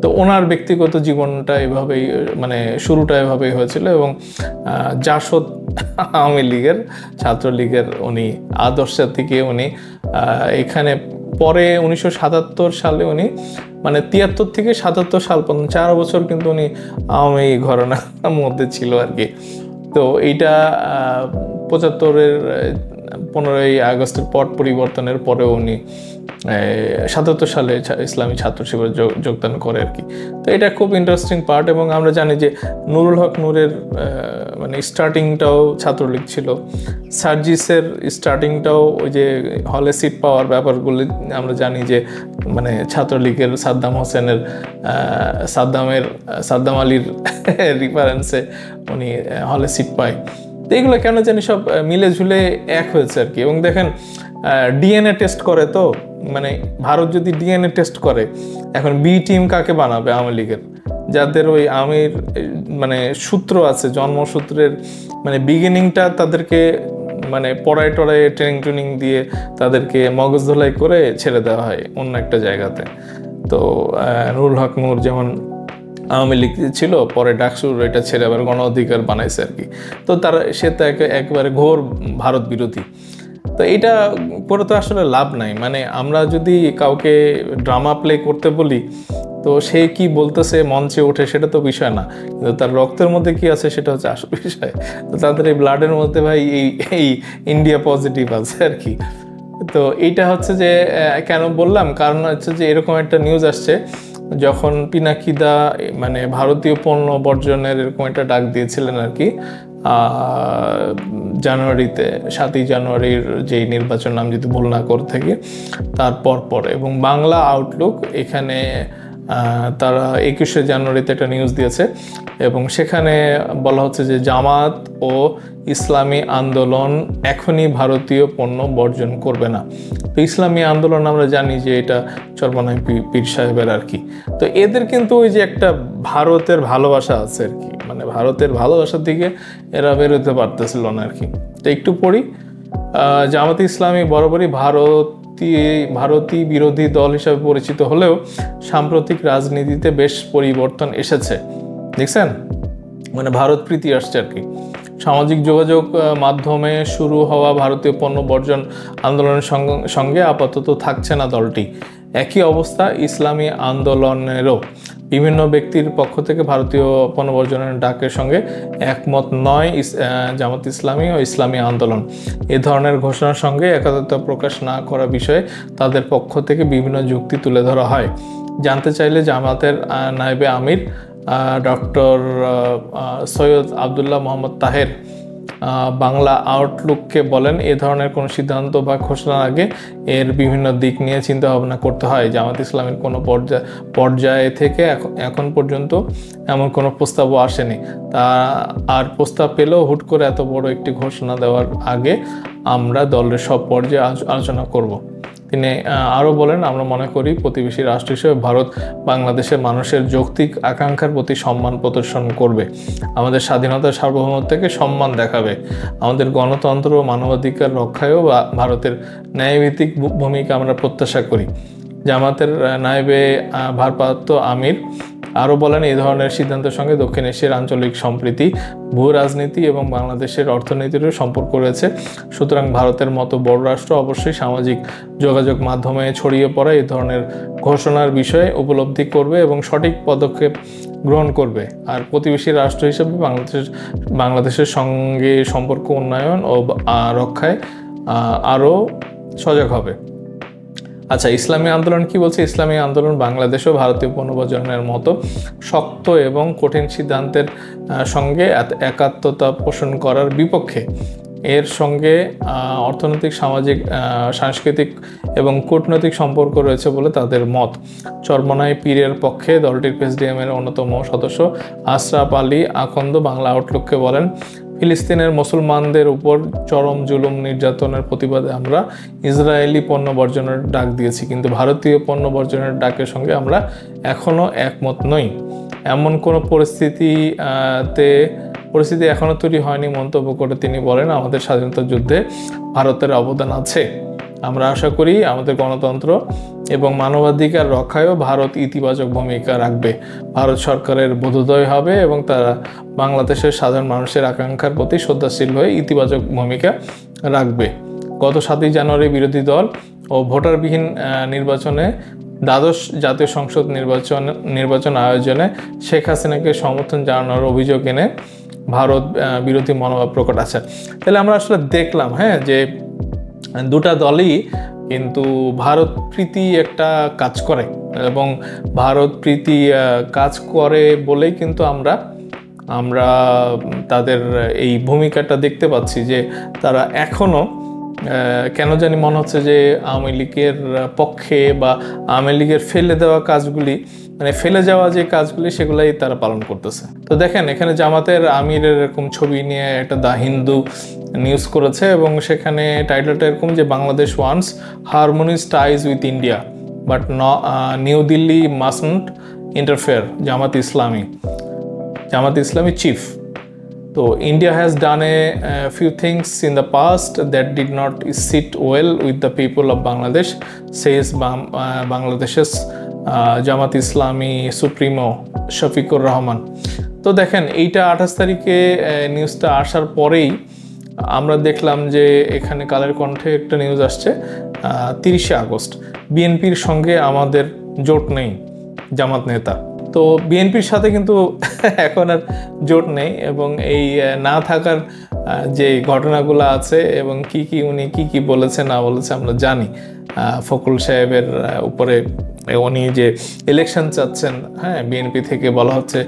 তো ওনার ব্যক্তিগত জীবনটা এভাবেই, মানে শুরুটা এভাবেই হয়েছিল, এবং জাসদ আওয়ামী লীগের ছাত্রলীগের উনি আদর্শের থেকে উনি এখানে পরে 1977 সালে উনি মানে 73 থেকে 77 সাল পর্যন্ত 4 বছর কিন্তু উনি আওয়ামী ঘরানার মধ্যে ছিল আর কি। তো এইটা 75-এর 15ই আগস্টের পট পরিবর্তনের পরেও উনি 77 সালে ইসলামী ছাত্র শিবিরে যোগদান করে আর কি। তো এটা খুব ইন্টারেস্টিং পার্ট, এবং আমরা জানি যে নুরুল হক নূরের মানে স্টার্টিংটাও ছাত্রলীগ ছিল, সার্জিসের স্টার্টিংটাও ওই যে হলে সিট পাওয়ার ব্যাপারগুলি আমরা জানি যে মানে ছাত্রলীগের সাদ্দাম হোসেনের সাদ্দাম আলীর রিফারেন্সে উনি হলে সিট পায়। তো এগুলো কেন জানি সব মিলে ঝুলে এক হয়েছে আর কি। এবং দেখেন ডিএনএ টেস্ট করে, তো মানে ভারত যদি ডিএনএ টেস্ট করে, এখন বি টিম কাকে বানাবে আওয়ামী লীগের, যাদের ওই আমির মানে সূত্র আছে, জন্মসূত্রের মানে বিগিনিংটা তাদেরকে মানে পড়ায় টড়ায় ট্রেনিং দিয়ে তাদেরকে মগজ ধোলাই করে ছেড়ে দেওয়া হয় অন্য একটা জায়গাতে। তো নুরুল হক নূর যেমন আওয়ামী লীগ ছিল, পরে ডাকসুর এটা ছেড়ে আবার গণ অধিকার বানাইছে আর কি। তো সে তো একেবারে ঘোর ভারত বিরোধী। তো এটা করে তো আসলে লাভ নাই। মানে আমরা যদি কাউকে ড্রামা প্লে করতে বলি, তো সে কি বলতেছে মঞ্চে ওঠে সেটা তো বিষয় না, কিন্তু তার রক্তের মধ্যে কি আছে সেটা হচ্ছে আসল বিষয়। তো তাদের এই ব্লাডের মধ্যে ভাই এই ইন্ডিয়া পজিটিভ আছে আর কি। তো এইটা হচ্ছে যে কেন বললাম, কারণ হচ্ছে যে এরকম একটা নিউজ আসছে, যখন পিনাকিদা মানে ভারতীয় পণ্য বর্জনের এরকম একটা ডাক দিয়েছিলেন আর কি জানুয়ারিতে, 7ই জানুয়ারির যেই নির্বাচন নাম যদি ভুল না করে থাকি তারপর, এবং বাংলা আউটলুক এখানে তারা 21শে জানুয়ারিতে একটা নিউজ দিয়েছে, এবং সেখানে বলা হচ্ছে যে জামাত ও ইসলামী আন্দোলন এখনই ভারতীয় পণ্য বর্জন করবে না। তো ইসলামী আন্দোলন আমরা জানি যে এটা চরমনাই পীর সাহেবের আর কি। তো এদের কিন্তু ওই যে একটা ভারতের ভালোবাসা আছে আর কি, মানে ভারতের ভালোবাসার দিকে এরা বেরোতে পারতেছিল না আর কি। তো একটু পড়ি, জামাতে ইসলামী বরাবরই ভারতী বিরোধী দল হিসাবে পরিচিত হলেও সাম্প্রতিক রাজনীতিতে বেশ পরিবর্তন এসেছে। দেখছেন, মানে ভারত প্রীতি আসছে আর কি। সামাজিক যোগাযোগ মাধ্যমে শুরু হওয়া ভারতীয় পণ্য বর্জন আন্দোলনের সঙ্গে আপাতত থাকছে না দলটি। একই অবস্থা ইসলামী আন্দোলনেরও। বিভিন্ন ব্যক্তির পক্ষ থেকে ভারতীয় পণ্য বর্জনের ডাকের সঙ্গে একমত নয় জামাত ইসলামী ও ইসলামী আন্দোলন। এ ধরনের ঘোষণার সঙ্গে একাত্মতা প্রকাশ না করা বিষয়ে তাদের পক্ষ থেকে বিভিন্ন যুক্তি তুলে ধরা হয়। জানতে চাইলে জামাতের নায়েবে আমির ডক্টর সৈয়দ আবদুল্লাহ মোহাম্মদ তাহের বাংলা আউটলুককে বলেন, এ ধরনের কোনো সিদ্ধান্ত বা ঘোষণার আগে এর বিভিন্ন দিক নিয়ে চিন্তা ভাবনা করতে হয়। জামাত ইসলামের কোনো পর্যায়ে থেকে এখন পর্যন্ত এমন কোনো প্রস্তাবও আসেনি। তা আর প্রস্তাব পেলেও হুট করে এত বড় একটি ঘোষণা দেওয়ার আগে আমরা দলের সব পর্যায়ে আলোচনা করব। তিনি আরও বলেন, আমরা মনে করি প্রতিবেশী রাষ্ট্র হিসেবে ভারত বাংলাদেশের মানুষের যৌক্তিক আকাঙ্ক্ষার প্রতি সম্মান প্রদর্শন করবে, আমাদের স্বাধীনতা সার্বভৌমত্বকে সম্মান দেখাবে, আমাদের গণতন্ত্র ও মানবাধিকার রক্ষায়ও ভারতের ন্যায়ভিত্তিক ভূমিকা আমরা প্রত্যাশা করি। জামাতের নায়েবে ভারপ্রাপ্ত আমির আরও বলেন, এই ধরনের সিদ্ধান্তের সঙ্গে দক্ষিণ এশিয়ার আঞ্চলিক সম্প্রীতি, ভূ রাজনীতি এবং বাংলাদেশের অর্থনীতিরও সম্পর্ক রয়েছে। সুতরাং ভারতের মতো বড় রাষ্ট্র অবশ্যই সামাজিক যোগাযোগ মাধ্যমে ছড়িয়ে পড়া এই ধরনের ঘোষণার বিষয়ে উপলব্ধি করবে এবং সঠিক পদক্ষেপ গ্রহণ করবে। আর প্রতিবেশী রাষ্ট্র হিসেবে বাংলাদেশের সঙ্গে সম্পর্ক উন্নয়ন ও রক্ষায় আরও সজাগ হবে। আচ্ছা, ইসলামী আন্দোলন কি বলছে? ইসলামী আন্দোলন বাংলাদেশও ভারতীয় পণ্য বর্জনের মতো শক্ত এবং কঠিন সিদ্ধান্তের সঙ্গে একাত্মতা পোষণ করার বিপক্ষে। এর সঙ্গে অর্থনৈতিক, সামাজিক, সাংস্কৃতিক এবং কূটনৈতিক সম্পর্ক রয়েছে বলে তাদের মত। চরমনাই পীরের পক্ষে দলটির প্রেসিডিয়ামের অন্যতম সদস্য আশরাফ আলী আকন্দ বাংলা আউটলুককে বলেন, ফিলিস্তিনের মুসলমানদের উপর চরম জুলুম নির্যাতনের প্রতিবাদে আমরা ইসরায়েলি পণ্য বর্জনের ডাক দিয়েছি, কিন্তু ভারতীয় পণ্য বর্জনের ডাকের সঙ্গে আমরা এখনও একমত নই। এমন কোনো পরিস্থিতি এখনও তৈরি হয়নি মন্তব্য করে তিনি বলেন, আমাদের স্বাধীনতা যুদ্ধে ভারতের অবদান আছে। আমরা আশা করি আমাদের গণতন্ত্র এবং মানবাধিকার রক্ষায়ও ভারত ইতিবাচক ভূমিকা রাখবে। ভারত সরকারের বোধোদয় হবে এবং তারা বাংলাদেশের সাধারণ মানুষের আকাঙ্ক্ষার প্রতি শ্রদ্ধাশীল হয়ে ইতিবাচক ভূমিকা রাখবে। গত 7ই জানুয়ারি বিরোধী দল ও ভোটারবিহীন নির্বাচনে দ্বাদশ জাতীয় সংসদ নির্বাচন আয়োজনে শেখ হাসিনাকে সমর্থন জানানোর অভিযোগ এনে ভারত বিরোধী মনোভাব প্রকট আছে। তাহলে আমরা আসলে দেখলাম যে দুটা দলই কিন্তু ভারত প্রীতি একটা কাজ করে, এবং ভারত প্রীতি কাজ করে বলেই কিন্তু আমরা আমরা তাদের এই ভূমিকাটা দেখতে পাচ্ছি যে তারা এখনও কেন জানি মনে হচ্ছে যে আওয়ামী লীগের পক্ষে বা আওয়ামী লীগের ফেলে দেওয়া কাজগুলি, মানে ফেলে যাওয়া যে কাজগুলি সেগুলাই তারা পালন করতেছে। তো দেখেন এখানে জামাতের আমিরের এরকম ছবি নিয়ে একটা দ্য হিন্দু নিউজ করেছে এবং সেখানে টাইটেলটা এরকম যে Bangladesh once harmonious ties with India but New Delhi mustn't interfere. Jamaat Islami chief. So India has done a few things in the past that did not sit well with the people of Bangladesh, says Bangladesh's Jamaat Islami supremo Shafiqur Rahman. তো দেখেন এইটা 28 তারিখে নিউজটা আসার পরেই আমরা দেখলাম যে এখানে কালের কণ্ঠে একটা নিউজ আসছে 30শে আগস্ট বিএনপির সঙ্গে আমাদের জোট নেই জামাত নেতা। তো বিএনপির সাথে কিন্তু এখন আর জোট নেই এবং এই না থাকার যে ঘটনাগুলো আছে এবং উনি কি বলেছে না বলেছে আমরা জানি। ফখরুল সাহেবের উপরে উনি যে ইলেকশন চাচ্ছেন, হ্যাঁ, বিএনপি থেকে বলা হচ্ছে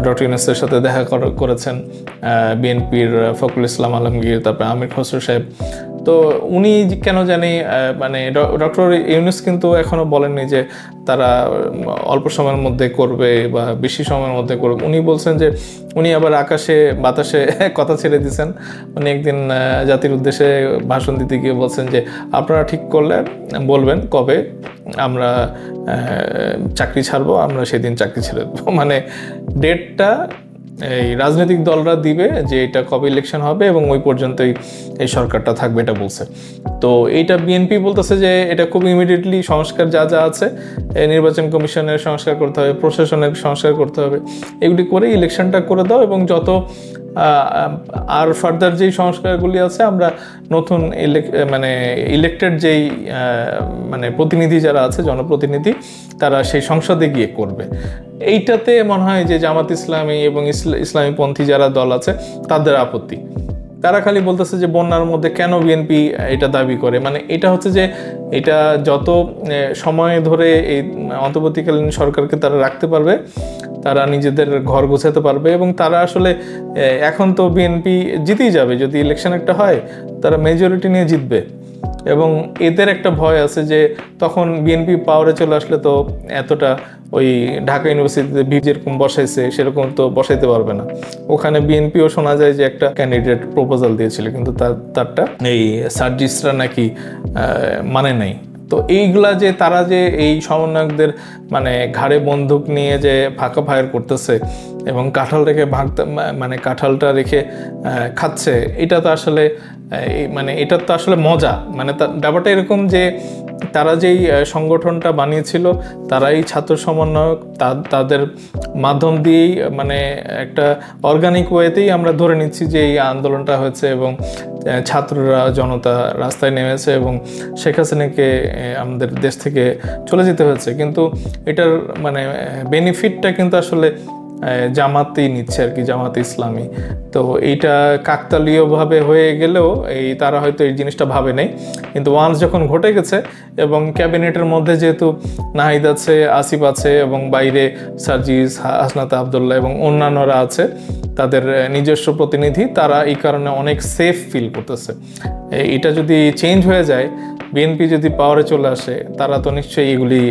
ডক্টর ইউনূসের সাথে দেখা করেছেন বিএনপির ফখরুল ইসলাম আলমগীর, তারপরে আমির খসরু সাহেব। তো উনি কেন জানি মানে ডক্টর ইউনূস কিন্তু এখনও বলেননি যে তারা অল্প সময়ের মধ্যে করবে বা বেশি সময়ের মধ্যে করবে। উনি বলছেন যে উনি আবার আকাশে বাতাসে কথা ছেড়ে দিয়েছেন। উনি একদিন জাতির উদ্দেশ্যে ভাষণ দিতে গিয়ে বলছেন যে আপনারা ঠিক করলে বলবেন কবে আমরা চাকরি ছাড়বো, আমরা সেদিন চাকরি ছেড়ে দেবো। মানে ডেটটা এই রাজনৈতিক দলরা দিবে যে এটা কবে ইলেকশন হবে এবং ওই পর্যন্তই এই সরকারটা থাকবে, এটা বলছে। তো এইটা বিএনপি বলতেছে যে এটা খুব ইমিডিয়েটলি সংস্কার যা আছে নির্বাচন কমিশনের সংস্কার করতে হবে, প্রশাসনের সংস্কার করতে হবে, এগুলি করে ইলেকশনটা করে দাও এবং যত আর ফার্দার যেই সংস্কারগুলি আছে আমরা নতুন মানে ইলেক্টেড যেই মানে প্রতিনিধি যারা আছে জনপ্রতিনিধি তারা সেই সংসদে গিয়ে করবে। এইটাতে মনে হয় যে জামাত ইসলামী এবং ইসলামীপন্থী যারা দল আছে তাদের আপত্তি। তারা খালি বলতেছে যে বন্যার মধ্যে কেন বিএনপি এটা দাবি করে। মানে এটা হচ্ছে যে এটা যত সময় ধরে এই অন্তর্বর্তীকালীন সরকারকে তারা রাখতে পারবে, তারা নিজেদের ঘর গোছাতে পারবে এবং তারা আসলে এখন তো বিএনপি জিতেই যাবে, যদি ইলেকশন একটা হয় তারা মেজরিটি নিয়ে জিতবে এবং এদের একটা ভয় আছে যে তখন বিএনপি পাওয়ারে চলে আসলে তো এতটা ওই ঢাকা ইউনিভার্সিটিতে যেরকম বসাইছে সেরকম তো বসাইতে পারবে না। ওখানে বিএনপিও শোনা যায় যে একটা ক্যান্ডিডেট প্রপোজাল দিয়েছিল কিন্তু তারটা এই সার্জিসরা নাকি মানে নাই। তো এইগুলা যে তারা যে এই সমন্বয়কদের মানে ঘাড়ে বন্দুক নিয়ে যে ফাঁকা ফায়ার করতেছে এবং কাঁঠাল রেখে মানে কাঁঠালটা রেখে খাচ্ছে, এটা তো আসলে মানে এটা তো আসলে মজা। মানে ব্যাপারটা এরকম যে তারা যেই সংগঠনটা বানিয়েছিল তারাই ছাত্র সমন্বয়ক, তাদের মাধ্যম দিয়েই মানে একটা অর্গানিক ওয়েতেই আমরা ধরে নিচ্ছি যে এই আন্দোলনটা হয়েছে এবং ছাত্ররা জনতা রাস্তায় নেমেছে এবং শেখ হাসিনাকে আমাদের দেশ থেকে চলে যেতে হয়েছে। কিন্তু এটার মানে বেনিফিটটা কিন্তু আসলে জামাতই নিচ্ছে আর কি, জামাত ইসলামী। তো এইটা কাকতালীয়ভাবে হয়ে গেলেও তারা হয়তো এই জিনিসটা ভাবে নেই, কিন্তু ওয়ান্স যখন ঘটে গেছে এবং ক্যাবিনেটের মধ্যে যেহেতু নাহিদ আছে, আসিফ আছে এবং বাইরে সার্জিস, হাসনাত আবদুল্লাহ এবং অন্যান্যরা আছে তাদের নিজস্ব প্রতিনিধি, তারা এই কারণে অনেক সেফ ফিল করতেছে। এটা যদি চেঞ্জ হয়ে যায়, বিএনপি যদি পাওয়ারে চলে আসে, তারা তো নিশ্চয়ই এগুলি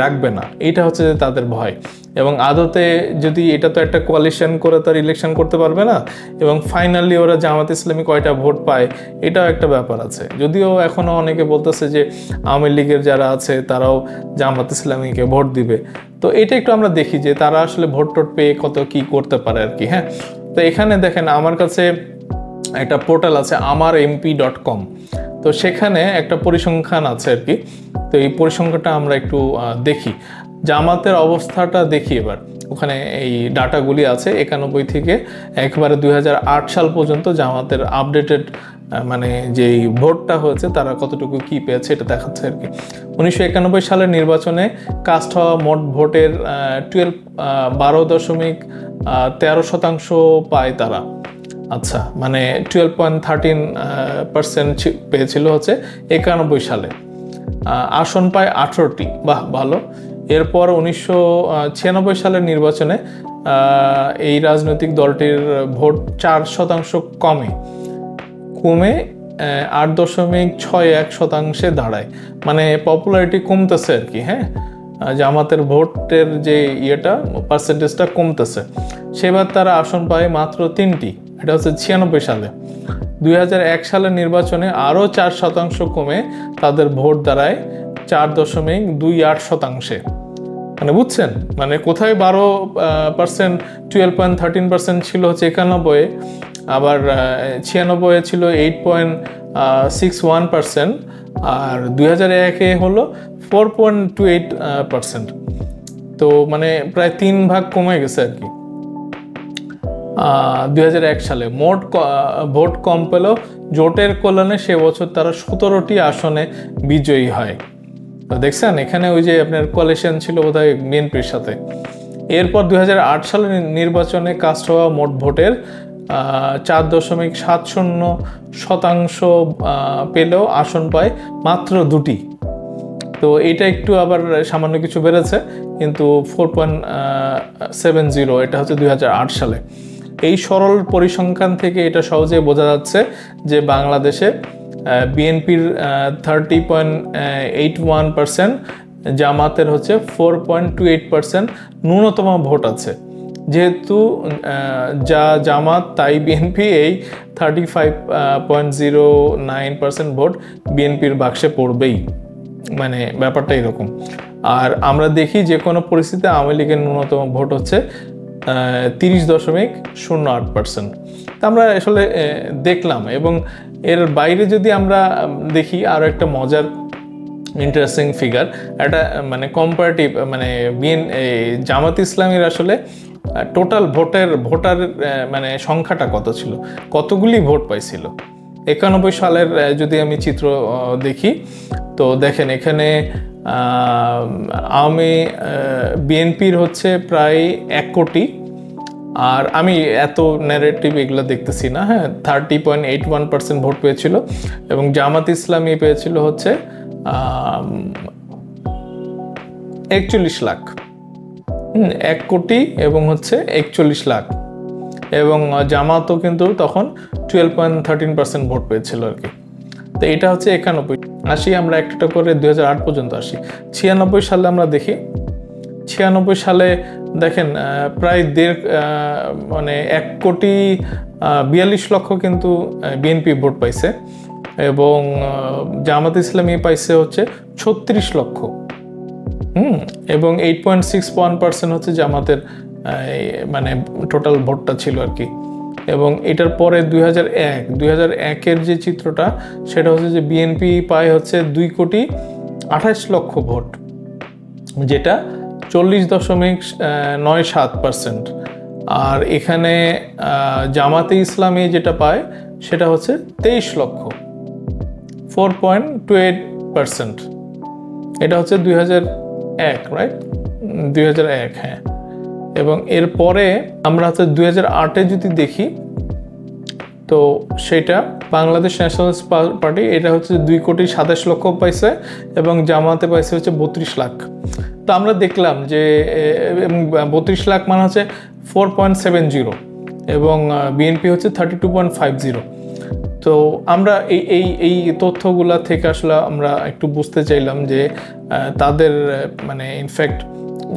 রাখবে না। এইটা হচ্ছে যে তাদের ভয়। এবং আদতে যদি এটা তো একটা কোয়ালিশন করে তার ইলেকশন করতে পারবে না এবং ফাইনালি ওরা জামাত ইসলামী কয়টা ভোট পায় এটাও একটা ব্যাপার আছে। যদিও এখনও অনেকে বলতেছে যে আওয়ামী লীগের যারা আছে তারাও জামাত ইসলামীকে ভোট দিবে। তো এটা একটু আমরা দেখি যে তারা আসলে ভোট টোট পেয়ে কত কি করতে পারে আর কি। হ্যাঁ, তো এখানে দেখেন আমার কাছে একটা পোর্টাল আছে amarmp.com। তো সেখানে একটা পরিসংখ্যান আছে আর কি। তো এই পরিসংখ্যানটা আমরা একটু দেখি, জামাতের অবস্থাটা দেখি এবার। ওখানে এই ডাটাগুলি আছে 91 থেকে একবারে 2008 সাল পর্যন্ত জামাতের আপডেটেড মানে যেই ভোটটা হয়েছে তারা কতটুকু কি পেয়েছে এটা দেখাচ্ছে আর কি। 1991 সালের নির্বাচনে কাস্ট হওয়া মোট ভোটের 12.13% পায় তারা। আচ্ছা, মানে 12.13% পেয়েছিল হচ্ছে 91 সালে। আসন পায় 18টি, বাহ ভালো। এরপর 1996 সালের নির্বাচনে এই রাজনৈতিক দলটির ভোট 4% কমে 8.61% দাঁড়ায়, মানে পপুলারিটি কমতেছে আর কি। হ্যাঁ, জামাতের ভোটের যে পার্সেন্টেজটা কমতেছে। সেবার তারা আসন পায় মাত্র 3টি, এটা হচ্ছে 96 সালে। 2001 সালের নির্বাচনে আরও 4% কমে তাদের ভোট দাঁড়ায় 4.28%। মানে বুঝছেন, মানে কোথায় 12%, 12.13% ছিল হচ্ছে 91, আবার 96 ছিল 8.61%, আর 2001 হলো 4.28%। তো মানে প্রায় 3 ভাগ কমে গেছে আর কি। 2001 সালে মোট ভোট কম পেলেও জোটের কল্যাণে সে বছর তারা 17টি আসনে বিজয়ী হয়। তো দেখছেন এখানে ওই যে আপনার কোয়ালিশন ছিল বোধহয় বিএনপির সাথে। এরপর 2008 সালের নির্বাচনে কাস্ট হওয়া মোট ভোটের 4.70% পেলেও আসন পায় মাত্র 2টি। তো এটা একটু আবার সামান্য কিছু বেড়েছে, কিন্তু 4.70 এটা হচ্ছে 2008 সালে। এই সরল পরিসংখ্যান থেকে এটা সহজে বোঝা যাচ্ছে যে বাংলাদেশে বিএনপির 30.81%, জামাতের হচ্ছে 4.28% ন্যূনতম ভোট আছে। যেহেতু যা জামাত তাই বিএনপি এই 35.09% ভোট বিএনপির বাক্সে পড়বেই, মানে ব্যাপারটা এরকম। আর আমরা দেখি যে কোনো পরিস্থিতিতে আওয়ামী লীগের ন্যূনতম ভোট হচ্ছে 30.08%। তা আমরা আসলে দেখলাম। এবং এর বাইরে যদি আমরা দেখি আরও একটা মজার ইন্টারেস্টিং ফিগার, একটা মানে কম্পারেটিভ, মানে জামাত ইসলামীর আসলে টোটাল ভোটার মানে সংখ্যাটা কত ছিল, কতগুলি ভোট পাইছিল। 91 সালের যদি আমি চিত্র দেখি, তো দেখেন এখানে বিএনপির হচ্ছে প্রায় 1 কোটি, আর আমি এত ন্যারেটিভ এগুলো দেখতেছি না। হ্যাঁ, 30.81% ভোট পেয়েছিল, এবং জামাত ইসলামী পেয়েছিল হচ্ছে 41 লাখ। 1 কোটি এবং হচ্ছে 41 লাখ, এবং জামাতও কিন্তু তখন 12.13% ভোট পেয়েছিল আর কি। তো এটা হচ্ছে 91। আসি আমরা একটা করে 2008 পর্যন্ত আসি। 96 সালে আমরা দেখি, 96 সালে দেখেন প্রায় 1.42 লক্ষ কিন্তু বিএনপি ভোট পাইছে, এবং জামাত ইসলামী পাইছে হচ্ছে 36 লক্ষ। এবং 8.61% হচ্ছে জামাতের মানে টোটাল ভোটটা ছিল আর কি। এবং এটার পরে 2001-এর যে চিত্রটা, সেটা হচ্ছে যে বিএনপি পায় হচ্ছে 2.28 লক্ষ ভোট, যেটা 40.97%। আর এখানে জামাতে ইসলামী যেটা পায় সেটা হচ্ছে 23 লক্ষ, 4.28%। এটা হচ্ছে 2001, রাইট? 2001, হ্যাঁ। এবং এরপরে আমরা হচ্ছে 2008-এ যদি দেখি, তো সেটা বাংলাদেশ ন্যাশনালিস্ট পার্টি, এটা হচ্ছে 2.27 লক্ষ পাইছে, এবং জামাতে পাইছে হচ্ছে 32 লাখ। তো আমরা দেখলাম যে 32 লাখ মানে হচ্ছে 4.70, এবং বিএনপি হচ্ছে 32.50। তো আমরা এই তথ্যগুলা থেকে আসলে আমরা একটু বুঝতে চাইলাম যে তাদের মানে ইনফ্যাক্ট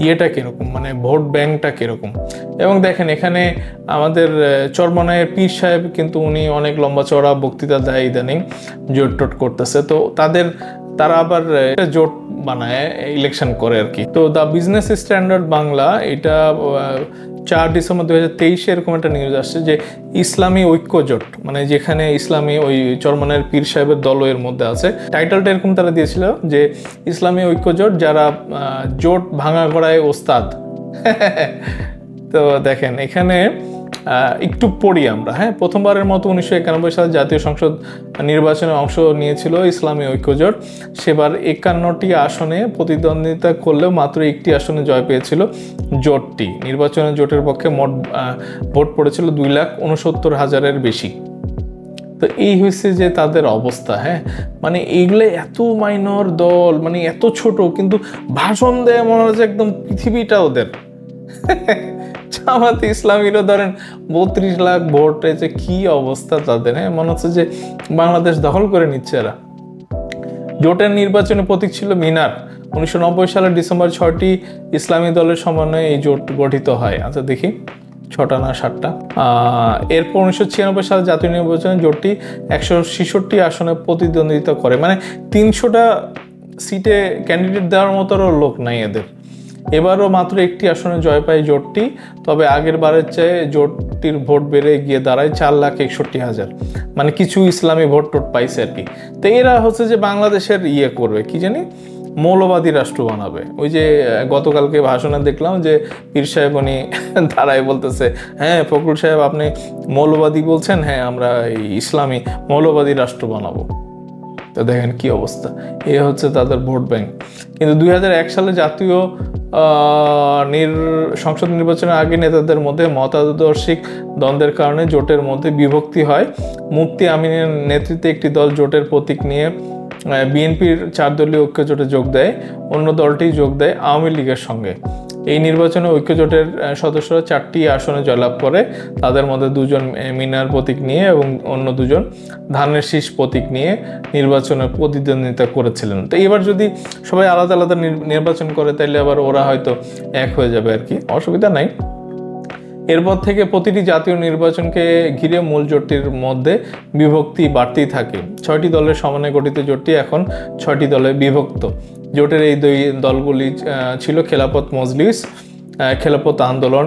ইয়েটা কীরকম, মানে ভোট ব্যাংকটা কীরকম। এবং দেখেন এখানে আমাদের চরমনায়ের পীর সাহেব কিন্তু উনি অনেক লম্বা চড়া বক্তৃতা দেয় ইদানিং, জোট টোট করতেছে। তো তারা আবার জোট বানায়, ইলেকশন করে আর কি। তো দ্য বিজনেস স্ট্যান্ডার্ড বাংলা, এটা 4 ডিসেম্বর 2023 এরকম একটা নিউজ আসছে যে ইসলামী ঐক্য জোট, মানে যেখানে ইসলামী ওই চরমনায়ের পীর সাহেবের দল এর মধ্যে আছে। টাইটেলটা এরকম তারা দিয়েছিল যে ইসলামী ঐক্য জোট, যারা জোট ভাঙা গড়ায় ওস্তাদ। তো দেখেন এখানে একটু পড়ি আমরা। হ্যাঁ, প্রথমবারের মতো 1991 সালে জাতীয় সংসদ নির্বাচনে অংশ নিয়েছিল ইসলামী ঐক্যজোট। সেবার 51টি আসনে প্রতিদ্বন্দ্বিতা করলেও মাত্র 1টি আসনে জয় পেয়েছিল জোটটি। নির্বাচনে জোটের পক্ষে মোট ভোট পড়েছিল 2,69,000-এর বেশি। তো এই হয়েছে যে তাদের অবস্থা। হ্যাঁ, মানে এইগুলো এত মাইনর দল, মানে এত ছোট, কিন্তু ভাষণ দেয় মনে হচ্ছে একদম পৃথিবীটা ওদের। জামাতে ইসলামীরা ধরেন 32 লাখ ভোট, যে কি অবস্থা তাদের। হ্যাঁ, মনে হচ্ছে যে বাংলাদেশ দখল করে নিচ্ছে এরা। জোটের নির্বাচনী প্রতীক ছিল মিনার। 1990 সালের ডিসেম্বর 6টি ইসলামী দলের সমন্বয়ে এই জোট গঠিত হয়। আচ্ছা দেখি 6টা না 7টা। এরপর 1996 সালে জাতীয় নির্বাচনে জোটটি 166 আসনে প্রতিদ্বন্দ্বিতা করে। মানে 300টা সিটে ক্যান্ডিডেট দেওয়ার মতো লোক নাই এদের। এবারও মাত্র একটি আসনে জয় পায় জোটটি। তবে আগের বারের চেয়ে জোটটির ভোট বেড়ে গিয়ে দাঁড়ায় 4,61,000। মানে কিছু ইসলামী ভোট টোট পাইছে আর কি। তো এরা হচ্ছে যে বাংলাদেশের করবে কি জানি, মৌলবাদী রাষ্ট্র বানাবে। ওই যে গতকালকে ভাষণে দেখলাম যে পীর সাহেব উনি দাঁড়ায় বলতেছে, হ্যাঁ ফখরুল সাহেব আপনি মৌলবাদী বলছেন, হ্যাঁ আমরা ইসলামী মৌলবাদী রাষ্ট্র বানাবো। তো দেখেন কি অবস্থা, এ হচ্ছে তাদের ভোট ব্যাংক। কিন্তু 2001 সালে জাতীয় সংসদ নির্বাচনের আগে নেতাদের মধ্যে মতাদর্শিক দ্বন্দ্বের কারণে জোটের মধ্যে বিভক্তি হয়। মুফতি আমিনের নেতৃত্বে একটি দল জোটের প্রতীক নিয়ে বিএনপির 4 দলীয় ঐক্য জোটে যোগ দেয়, অন্য দলটি যোগ দেয় আওয়ামী লীগের সঙ্গে। এই নির্বাচনে ঐক্য জোটের সদস্যরা 4টি আসনে জয়লাভ করে। তাদের মধ্যে 2 জন মিনার প্রতীক নিয়ে এবং অন্য 2 জন ধানের শীষ প্রতীক নিয়ে নির্বাচনে প্রতিদ্বন্দ্বিতা করেছিলেন। তো এবার যদি সবাই আলাদা আলাদা নির্বাচন করে তাহলে আবার ওরা হয়তো এক হয়ে যাবে আর কি, অসুবিধা নাই। এরপর থেকে প্রতিটি জাতীয় নির্বাচনকে ঘিরে মূল জোটটির মধ্যে বিভক্তি বাড়তেই থাকে। 6টি দলের সমন্বয়ে গঠিত জোটটি এখন 6টি দলে বিভক্ত। জোটের এই 2 দলগুলি ছিল খেলাফত মজলিস, খেলাফত আন্দোলন,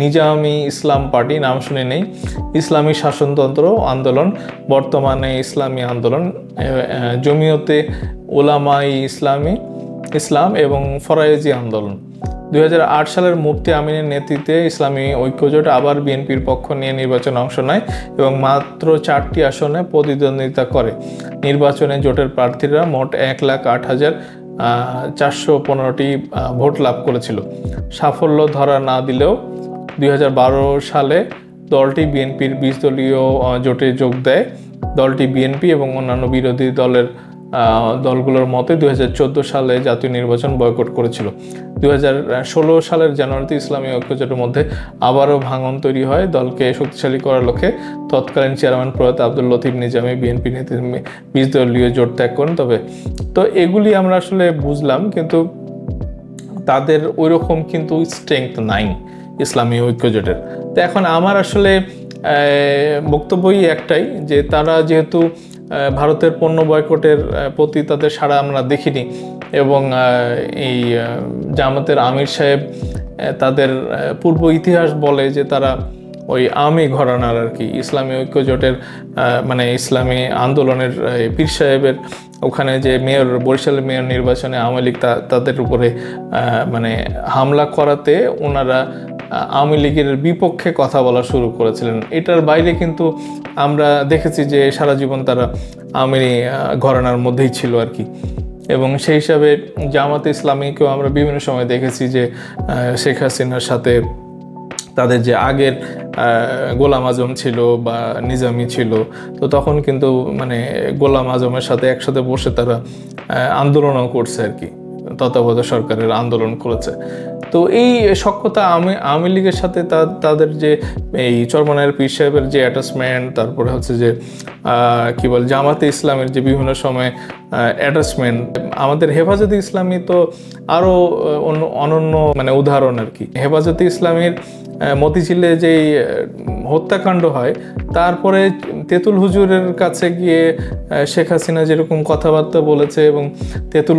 নিজামী ইসলাম পার্টি, নাম শুনে নেই, ইসলামী শাসনতন্ত্র আন্দোলন, বর্তমানে ইসলামী আন্দোলন, জমিয়তে উলামায়ে ইসলাম এবং ফরায়েজি আন্দোলন। 2008 সালের মুফতি আমিনের নেতৃত্বে ইসলামী ঐক্যজোট আবার বিএনপির পক্ষ নিয়ে নির্বাচনে অংশ নেয় এবং মাত্র 4টি আসনে প্রতিদ্বন্দ্বিতা করে। নির্বাচনে জোটের প্রার্থীরা মোট 1,08,415টি ভোট লাভ করেছিল। সাফল্য ধরা না দিলেও 2012 সালে দলটি বিএনপির 20 দলীয় জোটে যোগ দেয়। দলটি বিএনপি এবং অন্যান্য বিরোধী দলগুলোর মতে 2014 সালে জাতীয় নির্বাচন বয়কট করেছিল। 2016 সালের জানুয়ারিতে ইসলামী ঐক্যজোটের মধ্যে আবারও ভাঙন তৈরি হয়। দলকে শক্তিশালী করার লক্ষ্যে তৎকালীন চেয়ারম্যান প্রয়াত আব্দুল লতিফ নিজামী বিএনপি নেতৃত্বে 20 দলীয় জোট ত্যাগ করেন। তো এগুলি আমরা আসলে বুঝলাম, কিন্তু তাদের ওইরকম কিন্তু স্ট্রেংথ নাই ইসলামী ঐক্যজোটের। তো এখন আমার আসলে বক্তব্যই একটাই যে তারা যেহেতু ভারতের পণ্য বয়কটের প্রতি তাদের সাড়া আমরা দেখিনি, এবং এই জামাতের আমির সাহেব তাদের পূর্ব ইতিহাস বলে যে তারা ওই আওয়ামী ঘরানার আর কি, ইসলামী ঐক্যজোটের মানে ইসলামী আন্দোলনের পীর সাহেবের ওখানে যে মেয়র, বরিশালের মেয়র নির্বাচনে আওয়ামী লীগ তাদের উপরে মানে হামলা করাতে ওনারা আওয়ামী লীগের বিপক্ষে কথা বলা শুরু করেছিলেন। এটার বাইরে কিন্তু আমরা দেখেছি যে সারা জীবন তারা আওয়ামী ঘরানার মধ্যেই ছিল আর কি। এবং সেই হিসাবে জামাতে ইসলামীকেও আমরা বিভিন্ন সময় দেখেছি যে শেখ হাসিনার সাথে তাদের যে আগের গোলাম আজম ছিল বা নিজামী ছিল, তো তখন কিন্তু মানে গোলাম আজমের সাথে একসাথে বসে তারা আন্দোলনও করছে আর কি, তত্ত্বাবধায়ক সরকারের আন্দোলন করেছে। তো এই সখ্যতা আওয়ামী লীগের সাথে তাদের যে এই চরমনায়ের পীর সাহেবের যে অ্যাটাচমেন্ট, তারপরে হচ্ছে যে কি বল জামাতে ইসলামের যে বিভিন্ন সময় অ্যাটাচমেন্ট, আমাদের হেফাজতে ইসলামী তো আরও অনন্য মানে উদাহরণ আর কি। হেফাজতে ইসলামীর মতিঝিলে যেই হত্যাকাণ্ড হয়, তারপরে তেঁতুল হুজুরের কাছে গিয়ে শেখ হাসিনা যেরকম কথাবার্তা বলেছে এবং তেঁতুল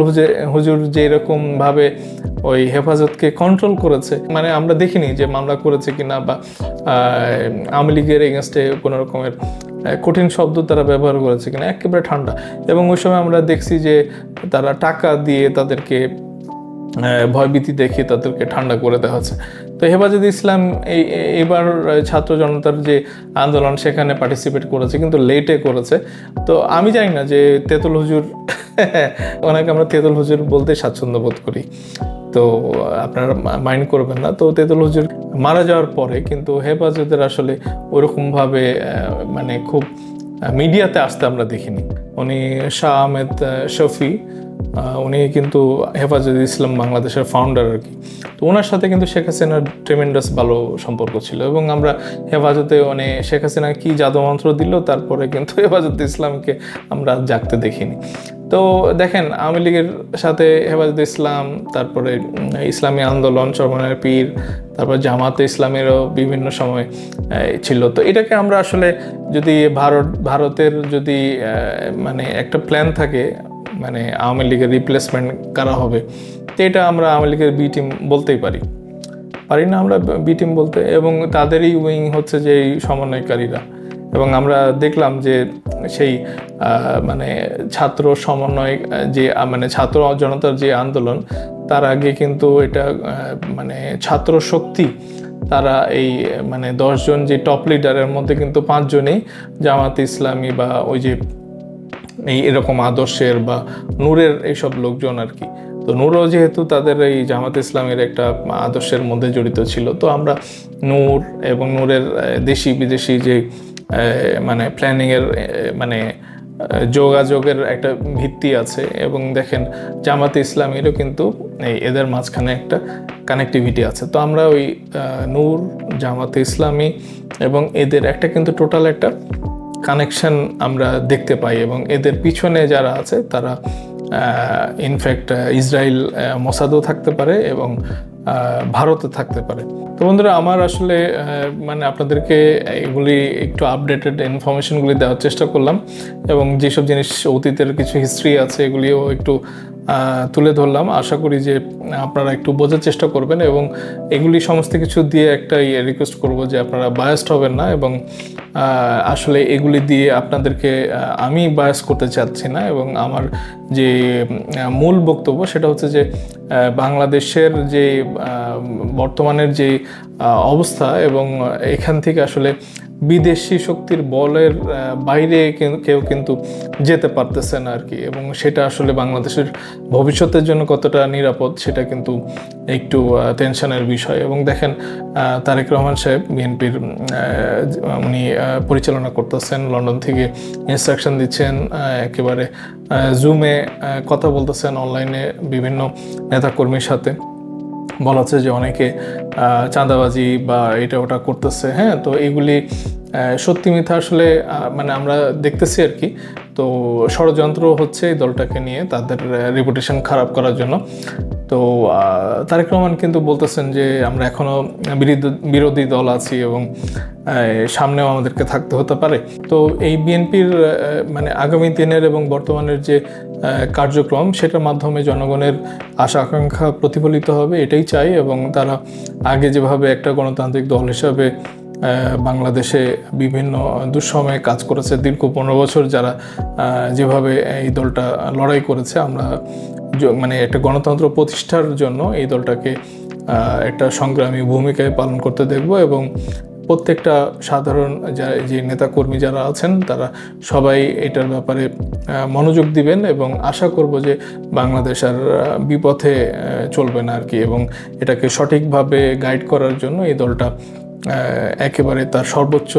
হুজুর যেরকমভাবে ওই হেফাজতকে কন্ট্রোল করেছে, মানে আমরা দেখিনি যে মামলা করেছে কিনা বা আওয়ামী লীগের এগেনস্টে কোনো রকমের কঠিন শব্দ তারা ব্যবহার করেছে কিনা, একেবারে ঠান্ডা। এবং ওই সময় আমরা দেখছি যে তারা টাকা দিয়ে তাদেরকে ভয়ভীতি দেখিয়ে তাদেরকে ঠান্ডা করে দেওয়া হচ্ছে। তো হেফাজতে ইসলাম এইবার ছাত্র জনতার যে আন্দোলন সেখানে পার্টিসিপেট করেছে, কিন্তু লেটে করেছে। তো আমি জানি না যে তেঁতুল হুজুর ওনাকে আমরা তেঁতুল হুজুর বলতে স্বাচ্ছন্দ্য বোধ করি, তো আপনারা মাইন্ড করবেন না। তো তেঁতুল হুজুর মারা যাওয়ার পরে কিন্তু হেফাজতের আসলে ওরকমভাবে মানে খুব মিডিয়াতে আসতে আমরা দেখিনি। উনি শাহ আহমেদ শফি, উনি কিন্তু হেফাজতে ইসলাম বাংলাদেশের ফাউন্ডার আর কি। তো ওনার সাথে কিন্তু শেখ হাসিনার ট্রেমেন্ডাস ভালো সম্পর্ক ছিল, এবং আমরা হেফাজতে মানে শেখ হাসিনা কি জাদুমন্ত্র দিল, তারপরে কিন্তু হেফাজতে ইসলামকে আমরা জাগতে দেখিনি। তো দেখেন, আওয়ামী লীগের সাথে হেফাজতে ইসলাম, তারপরে ইসলামী আন্দোলন, চরমনায়ের পীর, তারপর জামাতে ইসলামেরও বিভিন্ন সময় ছিল। তো এটাকে আমরা আসলে যদি ভারতের যদি মানে একটা প্ল্যান থাকে, মানে আওয়ামী লীগের রিপ্লেসমেন্ট করা হবে, তো এটা আমরা আওয়ামী লীগের বি টিম বলতেই পারি না আমরা বি টিম বলতে, এবং তাদেরই উইং হচ্ছে যে এই সমন্বয়কারীরা। এবং আমরা দেখলাম যে সেই মানে ছাত্র সমন্বয় যে মানে ছাত্র জনতার যে আন্দোলন, তার আগে কিন্তু এটা মানে ছাত্র শক্তি, তারা এই মানে 10 জন যে টপ লিডারের মধ্যে কিন্তু 5 জনই জামাতে ইসলামী বা ওই যে এই এরকম আদর্শের বা নূরের এইসব লোকজন আর কি। তো নূরও যেহেতু তাদের এই জামাত ইসলামের একটা আদর্শের মধ্যে জড়িত ছিল, তো আমরা নূর এবং নূরের দেশি বিদেশি যে মানে প্ল্যানিংয়ের মানে যোগাযোগের একটা ভিত্তি আছে। এবং দেখেন জামাতে ইসলামীরও কিন্তু এদের মাঝখানে একটা কানেক্টিভিটি আছে। তো আমরা ওই নূর, জামাতে ইসলামী এবং এদের একটা কিন্তু টোটাল একটা কানেকশন আমরা দেখতে পাই। এবং এদের পিছনে যারা আছে তারা ইনফ্যাক্ট ইসরায়েল মোসাদও থাকতে পারে এবং ভারতও থাকতে পারে। তো বন্ধুরা, আমার আসলে মানে আপনাদেরকে এগুলি একটু আপডেটেড ইনফরমেশনগুলি দেওয়ার চেষ্টা করলাম, এবং যেসব জিনিস অতীতের কিছু হিস্ট্রি আছে এগুলিও একটু তুলে ধরলাম। আশা করি যে আপনারা একটু বোঝার চেষ্টা করবেন, এবং এগুলি সমস্ত কিছু দিয়ে একটা রিকোয়েস্ট করব যে আপনারা বায়াসড হবেন না। এবং আসলে এগুলি দিয়ে আপনাদেরকে আমি বায়াস করতে চাচ্ছি না, এবং আমার যে মূল বক্তব্য সেটা হচ্ছে যে বাংলাদেশের যে বর্তমানের যে অবস্থা, এবং এখান থেকে আসলে বিদেশি শক্তির বলের বাইরে কেউ কিন্তু যেতে পারতেছে না আর কি। এবং সেটা আসলে বাংলাদেশের ভবিষ্যতের জন্য কতটা নিরাপদ সেটা কিন্তু একটু টেনশনের বিষয়। এবং দেখেন তারেক রহমান সাহেব বিএনপির উনি পরিচালনা করতেছেন, লন্ডন থেকে ইনস্ট্রাকশন দিচ্ছেন, একেবারে জুমে কথা বলতেছেন অনলাইনে বিভিন্ন নেতাকর্মীর সাথে। বলা হচ্ছে যে অনেকে চাঁদাবাজি বা এটা ওটা করতেছে। হ্যাঁ, তো এগুলি সত্যি মিথ্যা আসলে মানে আমরা দেখতেছি আর কি। তো ষড়যন্ত্র হচ্ছে এই দলটাকে নিয়ে তাদের রেপুটেশন খারাপ করার জন্য। তো তারেক রহমান কিন্তু বলতেছেন যে আমরা এখনও বিরোধী দল আছি, এবং সামনেও আমাদেরকে থাকতে হতে পারে। তো এই বিএনপির মানে আগামী দিনের এবং বর্তমানের যে কার্যক্রম, সেটার মাধ্যমে জনগণের আশা আকাঙ্ক্ষা প্রতিফলিত হবে, এটাই চাই। এবং তারা আগে যেভাবে একটা গণতান্ত্রিক দল হিসাবে বাংলাদেশে বিভিন্ন দুঃসময়ে কাজ করেছে, দীর্ঘ 15 বছর যারা যেভাবে এই দলটা লড়াই করেছে, আমরা মানে একটা গণতন্ত্র প্রতিষ্ঠার জন্য এই দলটাকে একটা সংগ্রামী ভূমিকায় পালন করতে দেখব। এবং প্রত্যেকটা সাধারণ যে নেতাকর্মী যারা আছেন তারা সবাই এটার ব্যাপারে মনোযোগ দিবেন, এবং আশা করব যে বাংলাদেশ আর বিপথে চলবে না আর কি। এবং এটাকে সঠিকভাবে গাইড করার জন্য এই দলটা একেবারে তার সর্বোচ্চ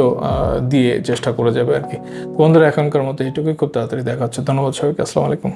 দিয়ে চেষ্টা করে যাবে আর কি। বন্ধুরা, এখনকার মতো এইটুকুই, খুব তাড়াতাড়ি দেখা হচ্ছে। ধন্যবাদ সবাইকে, আসসালামু আলাইকুম।